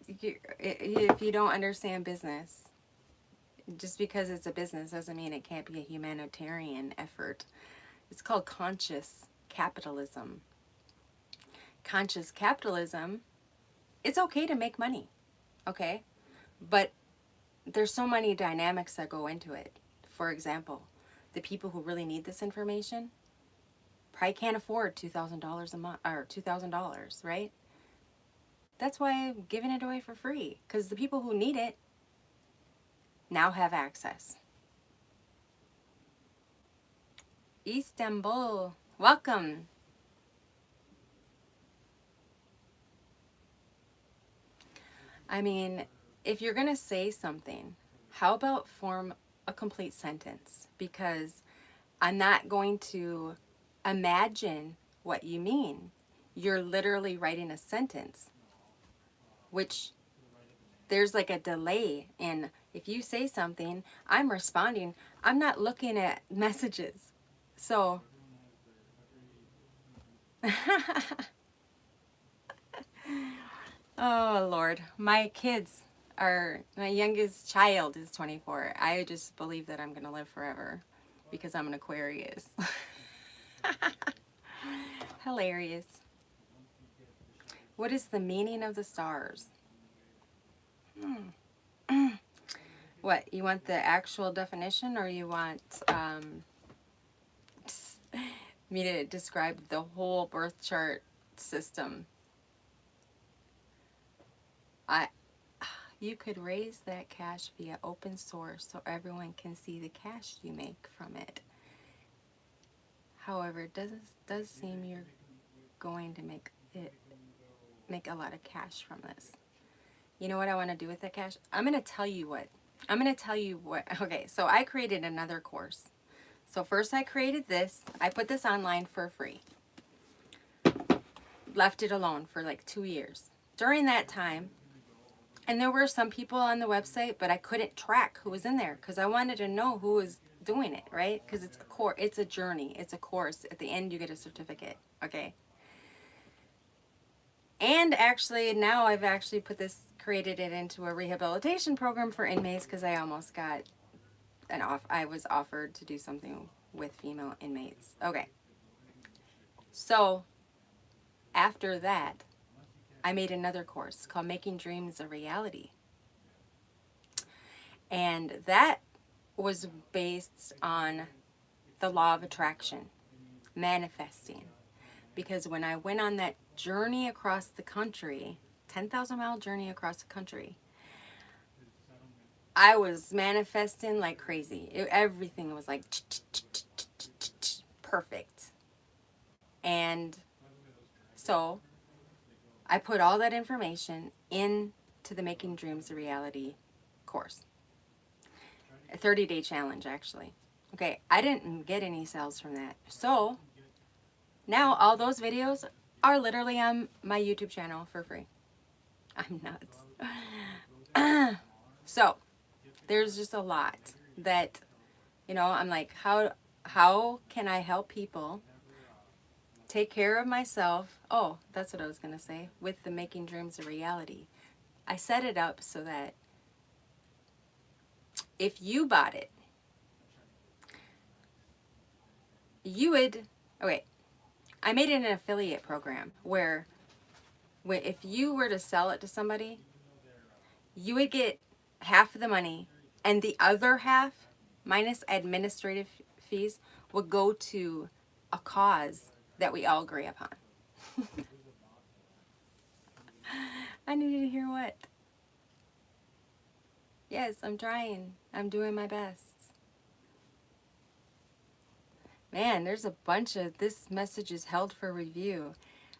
S1: if you don't understand business, just because it's a business doesn't mean it can't be a humanitarian effort. It's called conscious capitalism. Conscious capitalism, it's okay to make money, okay? But there's so many dynamics that go into it. For example, the people who really need this information probably can't afford $2,000 a month or $2,000, right? That's why I'm giving it away for free, because the people who need it now have access. Istanbul, welcome. I mean, if you're going to say something, how about form a complete sentence? Because I'm not going to imagine what you mean. You're literally writing a sentence, which there's like a delay in. If you say something, I'm responding. I'm not looking at messages. So, oh Lord, my youngest child is 24. I just believe that I'm going to live forever because I'm an Aquarius. Hilarious. What is the meaning of the stars? What, you want the actual definition, or you want me to describe the whole birth chart system? You could raise that cash via open source so everyone can see the cash you make from it. However, it does seem you're going to make a lot of cash from this. You know what I want to do with that cash? I'm going to tell you what. Okay, so I created another course. So first I created this. I put this online for free. Left it alone for like 2 years. During that time, and there were some people on the website, but I couldn't track who was in there because I wanted to know who was doing it, right? Because it's a course, it's a journey, it's a course. At the end, you get a certificate, okay? And actually, now I've actually created it into a rehabilitation program for inmates because I almost got I was offered to do something with female inmates. Okay. So, after that, I made another course called Making Dreams a Reality. And that was based on the law of attraction, manifesting. Because when I went on that journey across the country, 10,000-mile journey across the country, I was manifesting like crazy. Everything was like perfect. And so I put all that information into the Making Dreams a Reality course. A 30-day challenge, actually. Okay, I didn't get any sales from that. So now all those videos are literally on my YouTube channel for free. I'm nuts. So there's just a lot that, I'm like, how can I help people take care of myself? Oh, that's what I was going to say with the Making Dreams a Reality. I set it up so that if you bought it, you would, I made it an affiliate program where if you were to sell it to somebody, you would get half of the money, and the other half, minus administrative fees, would go to a cause that we all agree upon. I needed to hear what? Yes, I'm trying. I'm doing my best. Man, there's a bunch of this message is held for review.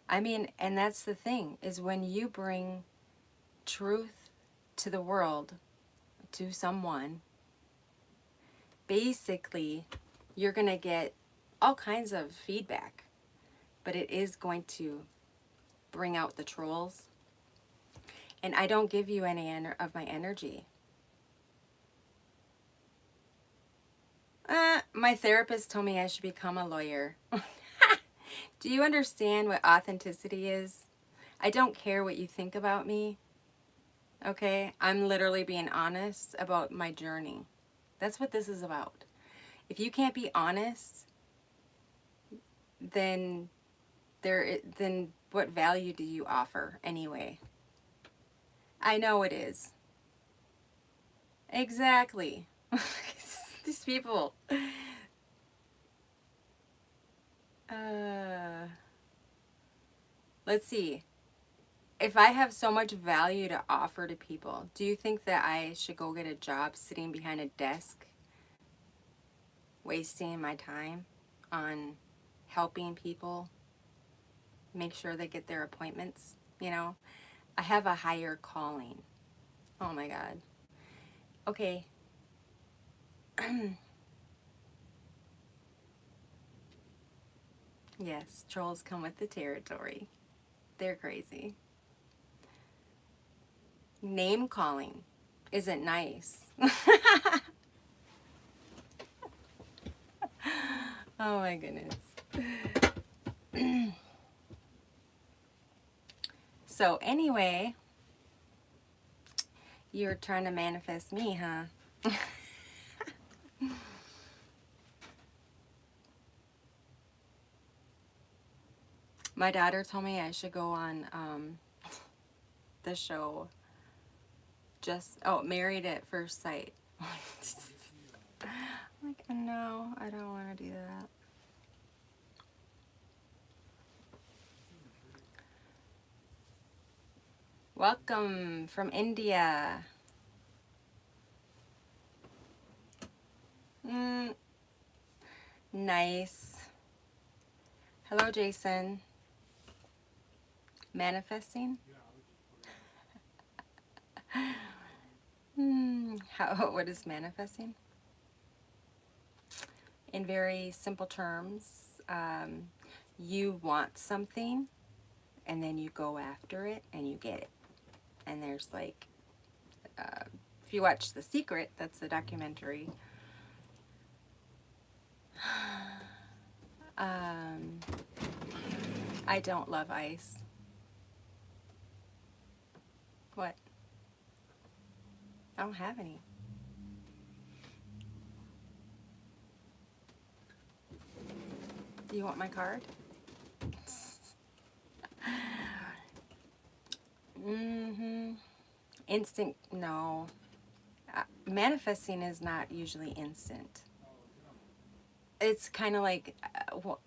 S1: I mean, and that's the thing, is when you bring truth to the world, to someone, basically you're going to get all kinds of feedback, but it is going to bring out the trolls. And I don't give you any of my energy. My therapist told me I should become a lawyer. Do you understand what authenticity is? I don't care what you think about me. Okay? I'm literally being honest about my journey. That's what this is about. If you can't be honest, then then what value do you offer anyway? I know it is. Exactly. These people. Let's see. If I have so much value to offer to people, do you think that I should go get a job sitting behind a desk, wasting my time on helping people make sure they get their appointments? You know, I have a higher calling. Oh my God. Okay. Yes, trolls come with the territory. They're crazy. Name calling isn't nice. Oh my goodness. So anyway, you're trying to manifest me, huh? My daughter told me I should go on the show Married at First Sight. Like, no, I don't want to do that. Welcome from India. Nice. Hello, Jason. Manifesting? What is manifesting? In very simple terms, you want something and then you go after it and you get it. And there's like, if you watch The Secret, that's a documentary. I don't love ice. What? I don't have any. Do you want my card? Instant, no. Manifesting is not usually instant. It's kind of like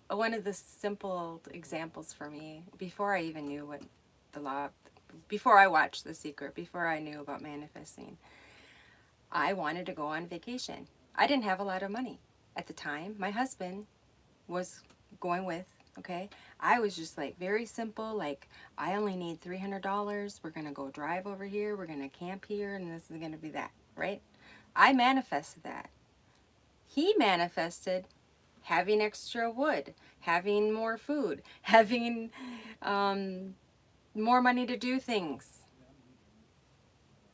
S1: one of the simple examples for me, before I even knew what the law, before I watched The Secret, before I knew about manifesting, I wanted to go on vacation. I didn't have a lot of money at the time. My husband was going with, okay? I was just like very simple, like I only need $300. We're going to go drive over here. We're going to camp here and this is going to be that, right? I manifested that. He manifested having extra wood, having more food, having more money to do things.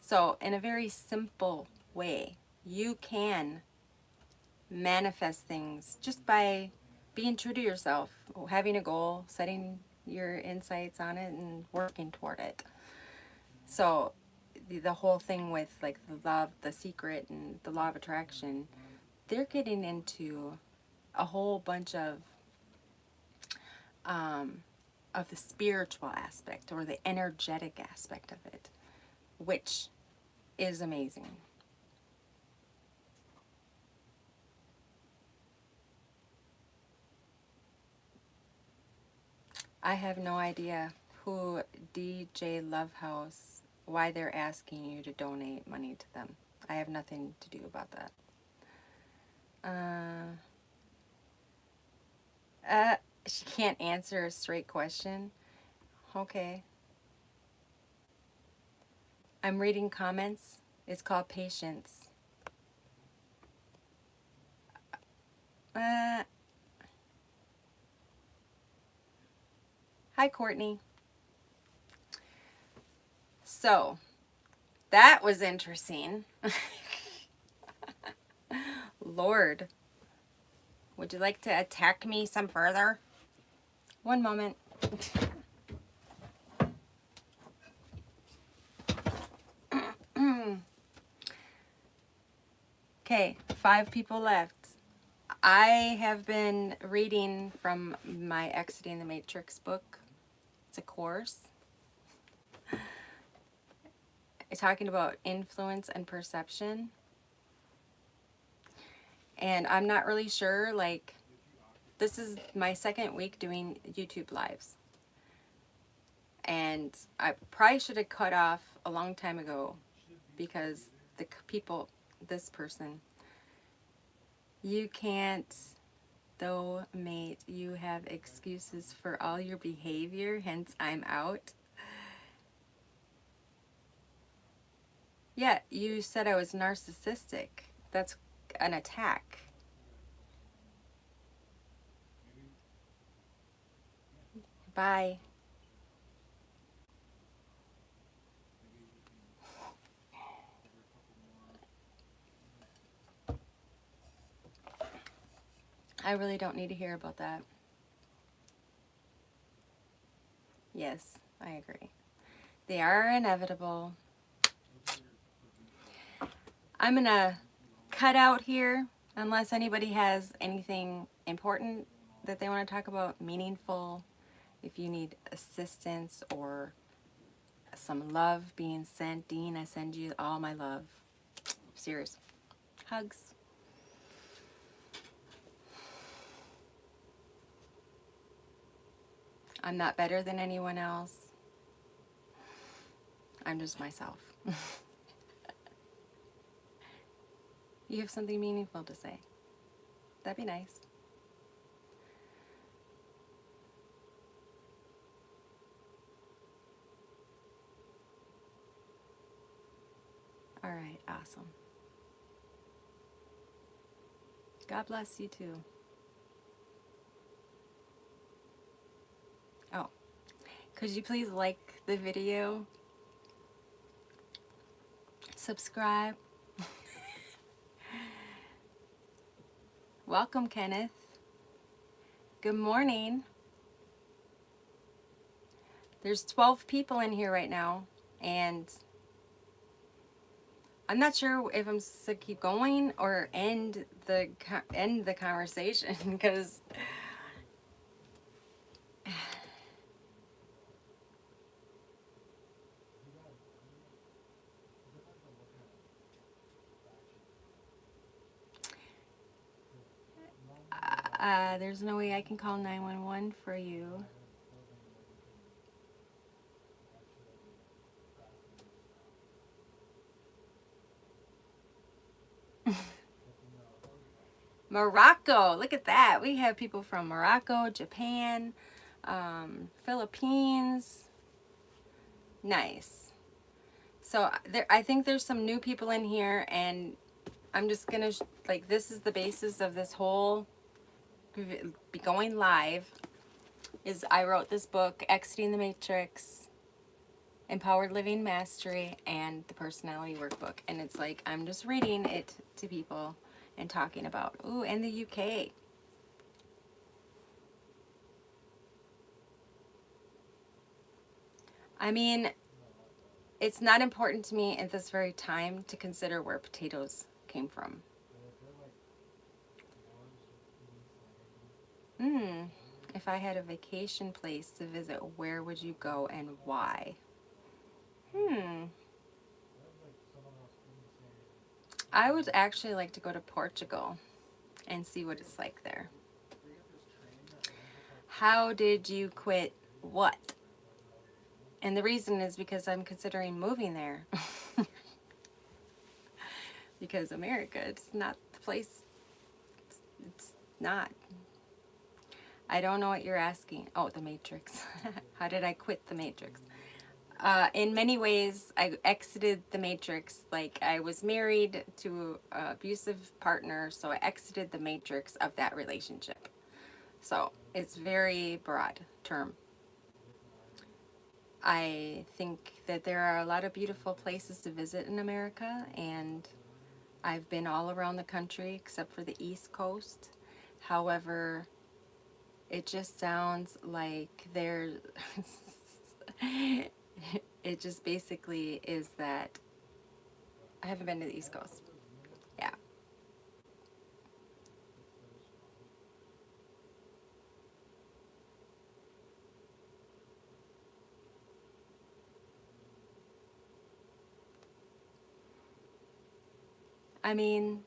S1: So in a very simple way, you can manifest things just by being true to yourself, having a goal, setting your insights on it and working toward it. So the whole thing with like the love, The Secret and the law of attraction, they're getting into a whole bunch of the spiritual aspect or the energetic aspect of it, which is amazing. I have no idea who DJ Lovehouse, why they're asking you to donate money to them. I have nothing to do about that. She can't answer a straight question. Okay. I'm reading comments. It's called patience. Uh, Hi, Courtney. So, that was interesting. Lord, would you like to attack me some further? One moment. Okay, 5 people left. I have been reading from my Exiting the Matrix book. It's a course. It's talking about influence and perception. And I'm not really sure, like, this is my second week doing YouTube lives. And I probably should have cut off a long time ago because the people, this person, you can't, though, mate, you have excuses for all your behavior, hence I'm out. Yeah, you said I was narcissistic. That's an attack. Bye. I really don't need to hear about that. Yes, I agree. They are inevitable. I'm going to cut out here unless anybody has anything important that they want to talk about, meaningful, if you need assistance or some love being sent. Dean, I send you all my love. Serious. Hugs. I'm not better than anyone else. I'm just myself. You have something meaningful to say. That'd be nice. All right, awesome. God bless you too. Oh, could you please like the video? Subscribe. Welcome, Kenneth. Good morning. There's 12 people in here right now, and I'm not sure if I'm supposed to keep going or end the conversation because there's no way I can call 911 for you. Morocco, look at that. We have people from Morocco, Japan, Philippines. Nice. So I think there's some new people in here, and I'm just gonna like, this is the basis of this whole be going live. Is I wrote this book, Exiting the Matrix, Empowered Living Mastery, and the Personality Workbook, and it's like I'm just reading it to people and talking about, ooh, in the UK. I mean, it's not important to me at this very time to consider where potatoes came from. If I had a vacation place to visit, where would you go and why? I would actually like to go to Portugal and see what it's like there. How did you quit what? And the reason is because I'm considering moving there. Because America, it's not the place. It's not. I don't know what you're asking. Oh, the Matrix. How did I quit the Matrix? In many ways, I exited the Matrix. Like, I was married to an abusive partner, so I exited the Matrix of that relationship. So it's very broad term. I think that there are a lot of beautiful places to visit in America, and I've been all around the country except for the East Coast. However, it just sounds like there. It just basically is that I haven't been to the East Coast. Yeah. I mean,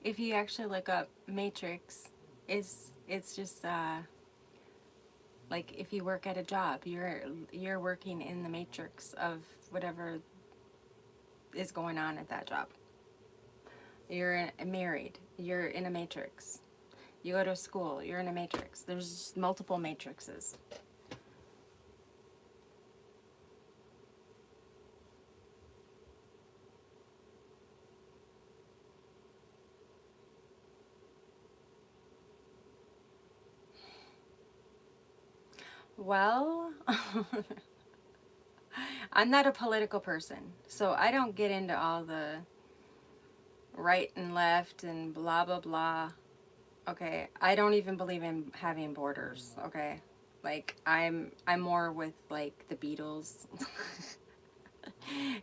S1: if you actually look up Matrix, it's just like if you work at a job, you're working in the matrix of whatever is going on at that job. You're married, you're in a matrix. You go to school, you're in a matrix. There's multiple matrices. Well, I'm not a political person, so I don't get into all the right and left and blah blah blah. Okay, I don't even believe in having borders. Okay, like I'm more with like the Beatles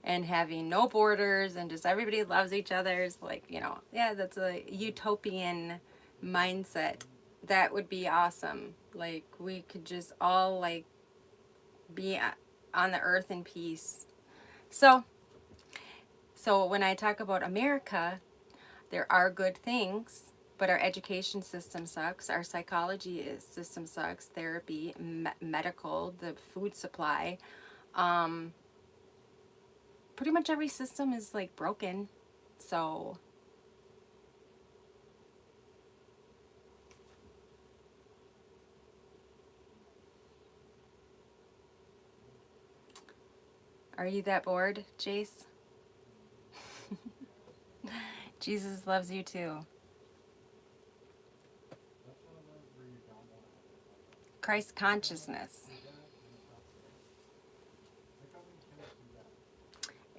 S1: and having no borders and just everybody loves each other. It's like, yeah, that's a utopian mindset. That would be awesome. Like we could just all like be on the earth in peace. So, so when I talk about America, there are good things, but our education system sucks. Our system sucks. Therapy, medical, the food supply. Um, Pretty much every system is like broken. So, are you that bored, Jace? Jesus loves you too. Christ consciousness.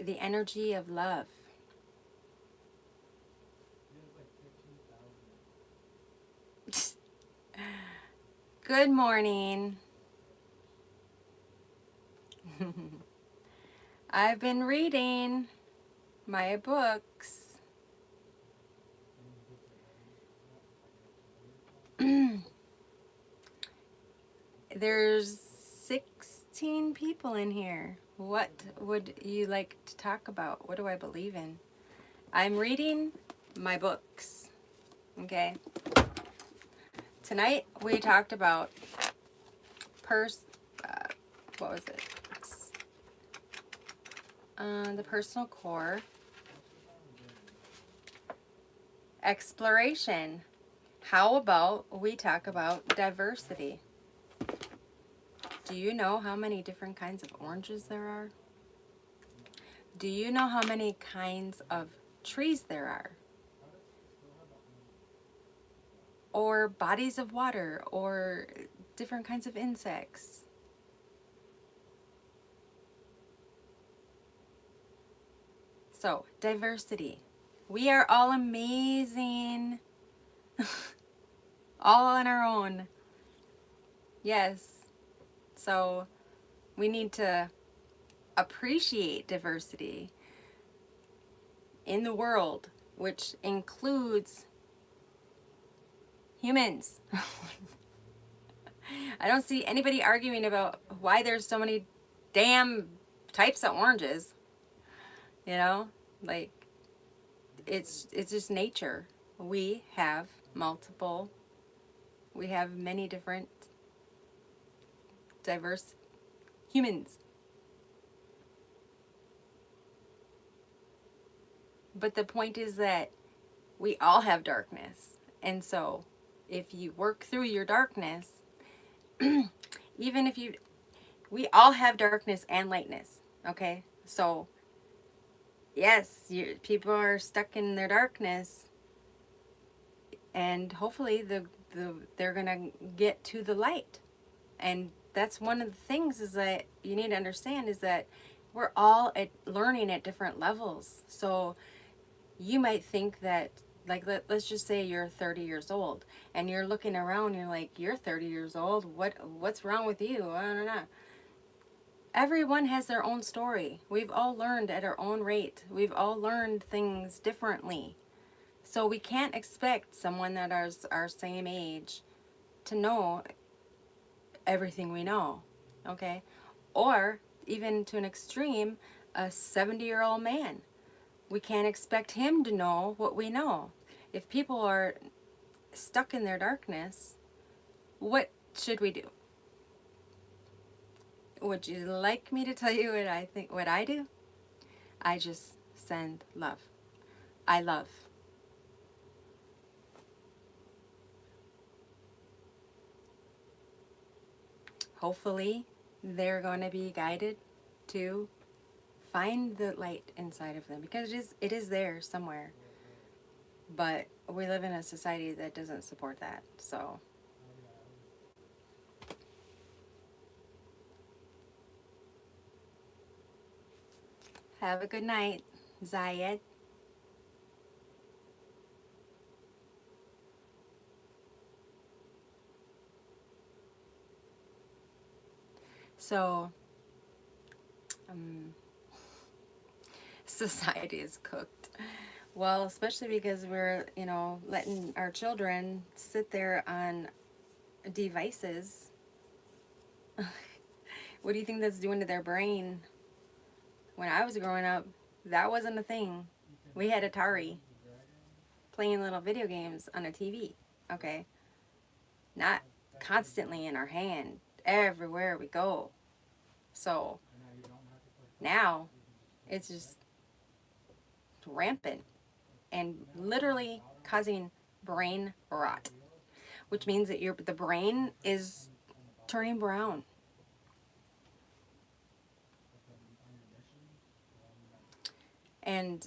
S1: The energy of love. Good morning. I've been reading my books. There's 16 people in here. What would you like to talk about? What do I believe in? I'm reading my books. Okay. Tonight we talked about uh, what was it? The personal core. Exploration. How about we talk about diversity? Do you know how many different kinds of oranges there are? Do you know how many kinds of trees there are? Or bodies of water, or different kinds of insects? So, diversity. We are all amazing. All on our own. Yes. So, we need to appreciate diversity in the world, which includes humans. I don't see anybody arguing about why there's so many damn types of oranges. You know, like it's just nature. We have multiple. We have many different diverse humans. But the point is that we all have darkness. And so if you work through your darkness, even if you, we all have darkness and lightness, okay? So, yes, people are stuck in their darkness, and hopefully they're going to get to the light. And that's one of the things is that you need to understand is that we're all learning at different levels. So you might think that, like, let's just say you're 30 years old and you're looking around, you're like, you're 30 years old, what's wrong with you? I don't know. Everyone has their own story. We've all learned at our own rate. We've all learned things differently. So we can't expect someone that is our same age to know everything we know, okay? Or even to an extreme, a 70-year-old man. We can't expect him to know what we know. If people are stuck in their darkness, what should we do? Would you like me to tell you what I do? I just send love. I love. Hopefully, they're going to be guided to find the light inside of them, because it is there somewhere. But we live in a society that doesn't support that. So have a good night, Zayed. So um, society is cooked. Well, especially because we're, letting our children sit there on devices. What do you think that's doing to their brain? When I was growing up, that wasn't a thing. We had Atari playing little video games on a TV, okay? Not constantly in our hand, everywhere we go. So now it's just rampant and literally causing brain rot, which means that the brain is turning brown. And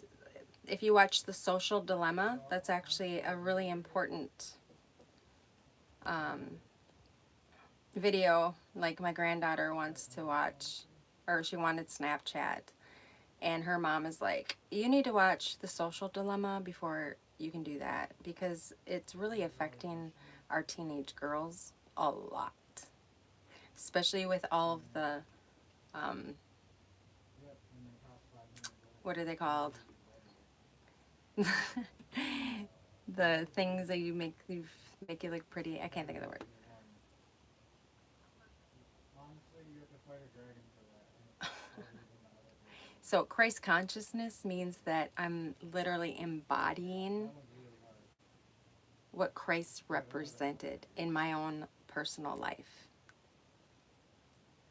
S1: if you watch The Social Dilemma, that's actually a really important video. Like, my granddaughter wants to watch, or she wanted Snapchat, and her mom is like, you need to watch The Social Dilemma before you can do that, because it's really affecting our teenage girls a lot, especially with all of the what are they called? The things that make you look pretty. I can't think of the word. So Christ consciousness means that I'm literally embodying what Christ represented in my own personal life.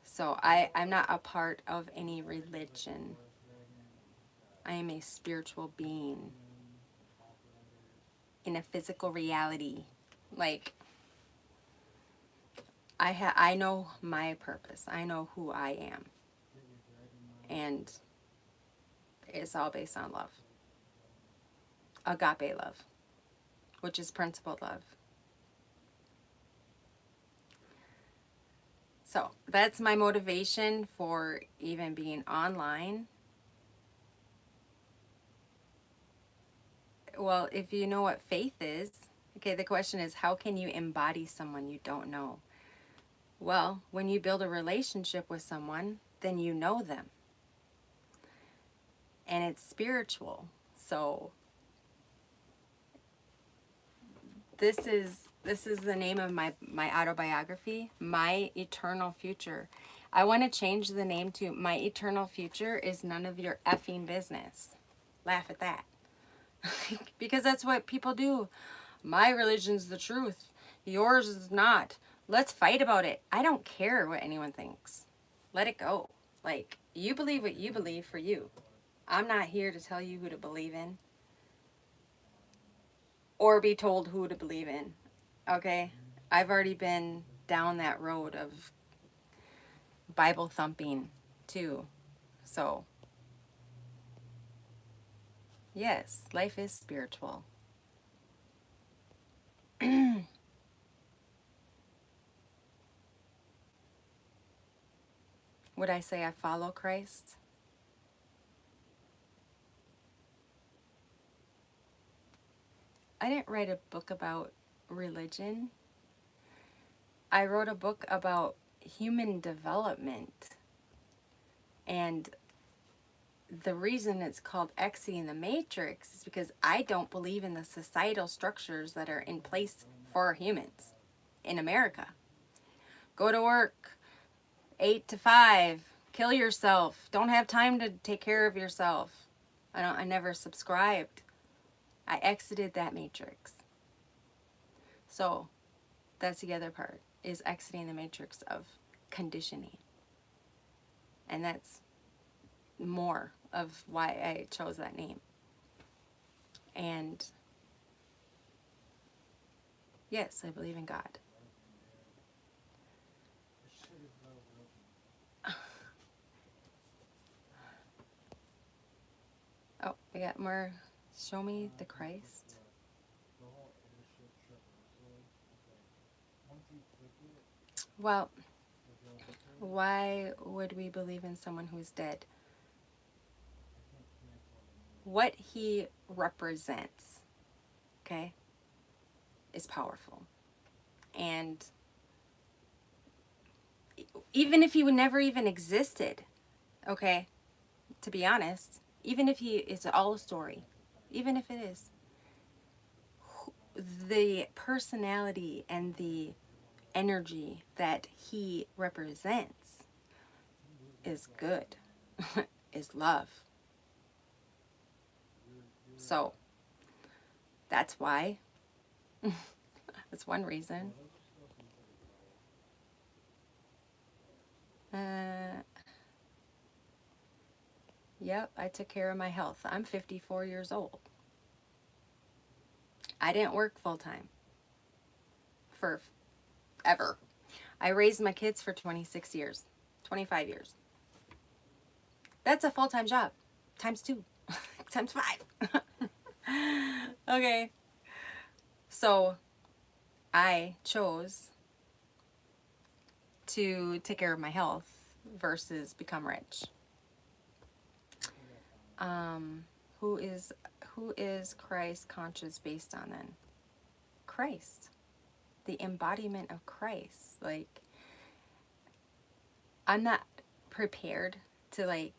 S1: So I'm not a part of any religion. I am a spiritual being in a physical reality. Like, I know my purpose. I know who I am. And it's all based on love. Agape love, which is principled love. So that's my motivation for even being online. Well, if you know what faith is, okay, the question is, how can you embody someone you don't know? Well, when you build a relationship with someone, then you know them. And it's spiritual. So this is the name of my autobiography, My Eternal Future. I want to change the name to My Eternal Future is None of Your Effing Business. Laugh at that. Because that's what people do. My religion's the truth. Yours is not. Let's fight about it. I don't care what anyone thinks. Let it go. Like, you believe what you believe for you. I'm not here to tell you who to believe in or be told who to believe in. Okay? I've already been down that road of Bible thumping too. So, yes, life is spiritual. Would I say I follow Christ? I didn't write a book about religion. I wrote a book about human development. And the reason it's called Exiting the Matrix is because I don't believe in the societal structures that are in place for humans in America. Go to work 8 to 5, kill yourself, don't have time to take care of yourself. I never subscribed. I exited that matrix. So that's the other part, is exiting the matrix of conditioning. And that's more of why I chose that name. And yes, I believe in God. Oh, I got more. Show me the Christ. Well, why would we believe in someone who's dead? What he represents, okay, is powerful. And even if he would never even existed, okay, to be honest, even if he is all a story, even if it is, the personality and the energy that he represents is good, is love. So that's why. That's one reason. Yep, I took care of my health. I'm 54 years old. I didn't work full time for ever. I raised my kids for 26 years, 25 years. That's a full-time job, times 2, times 5. Okay, so I chose to take care of my health versus become rich. Who is Christ conscious based on then? Christ, the embodiment of Christ. Like, I'm not prepared to like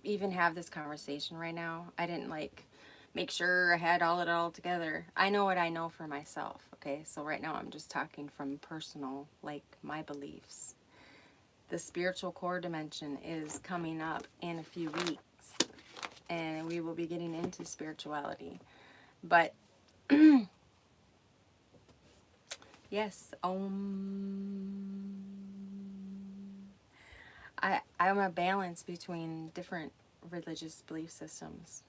S1: even have this conversation right now. I didn't like make sure I had it all together. I know what I know for myself, okay? So right now I'm just talking from personal, like, my beliefs. The spiritual core dimension is coming up in a few weeks, and we will be getting into spirituality. But yes, I'm a balance between different religious belief systems.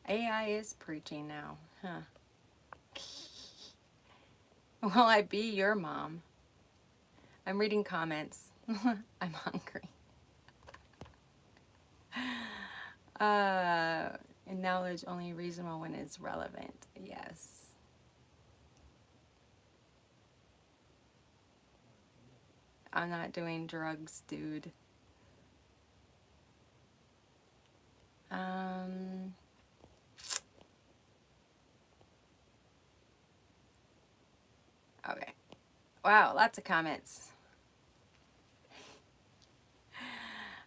S1: AI is preaching now, huh? Will I be your mom? I'm reading comments. I'm hungry. Knowledge only reasonable when it's relevant. Yes. I'm not doing drugs, dude. Okay. Wow, lots of comments.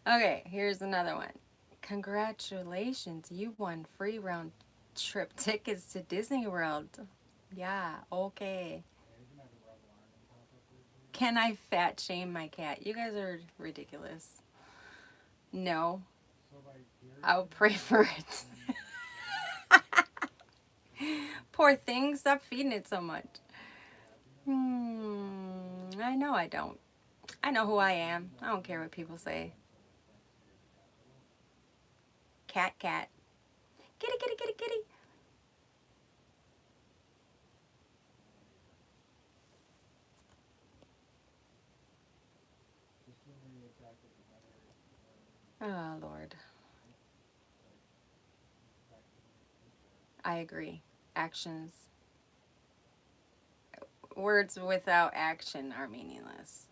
S1: Okay, here's another one. Congratulations, you won free round trip tickets to Disney World. Yeah, okay. Can I fat shame my cat? You guys are ridiculous. No. I'll pray for it. Poor thing, stop feeding it so much. I know I don't. I know who I am. I don't care what people say. Cat, cat. Kitty, kitty, kitty, kitty. Oh, Lord. I agree. Actions. Words without action are meaningless.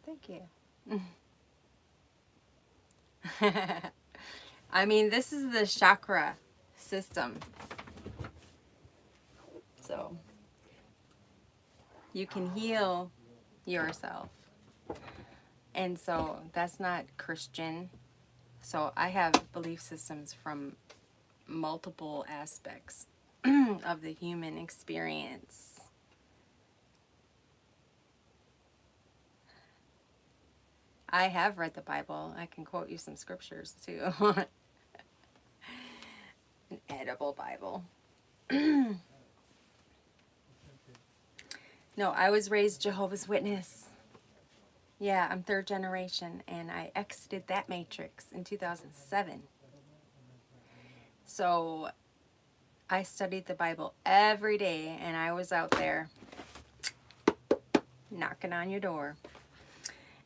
S1: Thank you. I mean, this is the chakra system. So, you can heal yourself. And so, that's not Christian. So, I have belief systems from multiple aspects of the human experience. I have read the Bible. I can quote you some scriptures too. An edible Bible. No, I was raised Jehovah's Witness. Yeah, I'm third generation, and I exited that matrix in 2007. So I studied the Bible every day, and I was out there knocking on your door.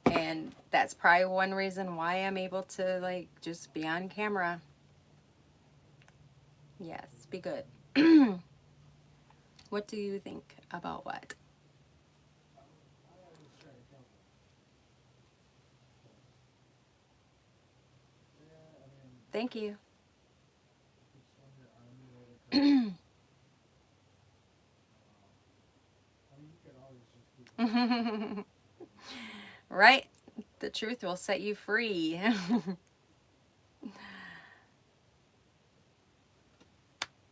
S1: And that's probably one reason why I'm able to, like, just be on camera. Yes, be good. What do you think about what? Thank you. Right? The truth will set you free.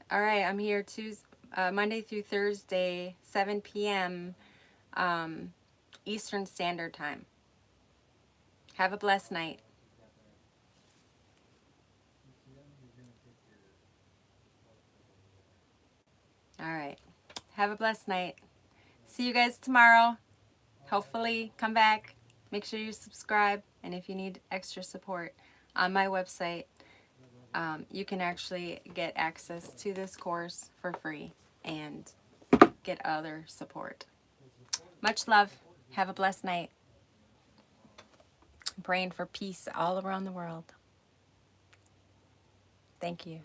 S1: All right, I'm here Monday through Thursday, 7 p.m. Eastern Standard Time. Have a blessed night. All right. Have a blessed night. See you guys tomorrow. Hopefully, come back. Make sure you subscribe. And if you need extra support on my website, you can actually get access to this course for free and get other support. Much love. Have a blessed night. Praying for peace all around the world. Thank you.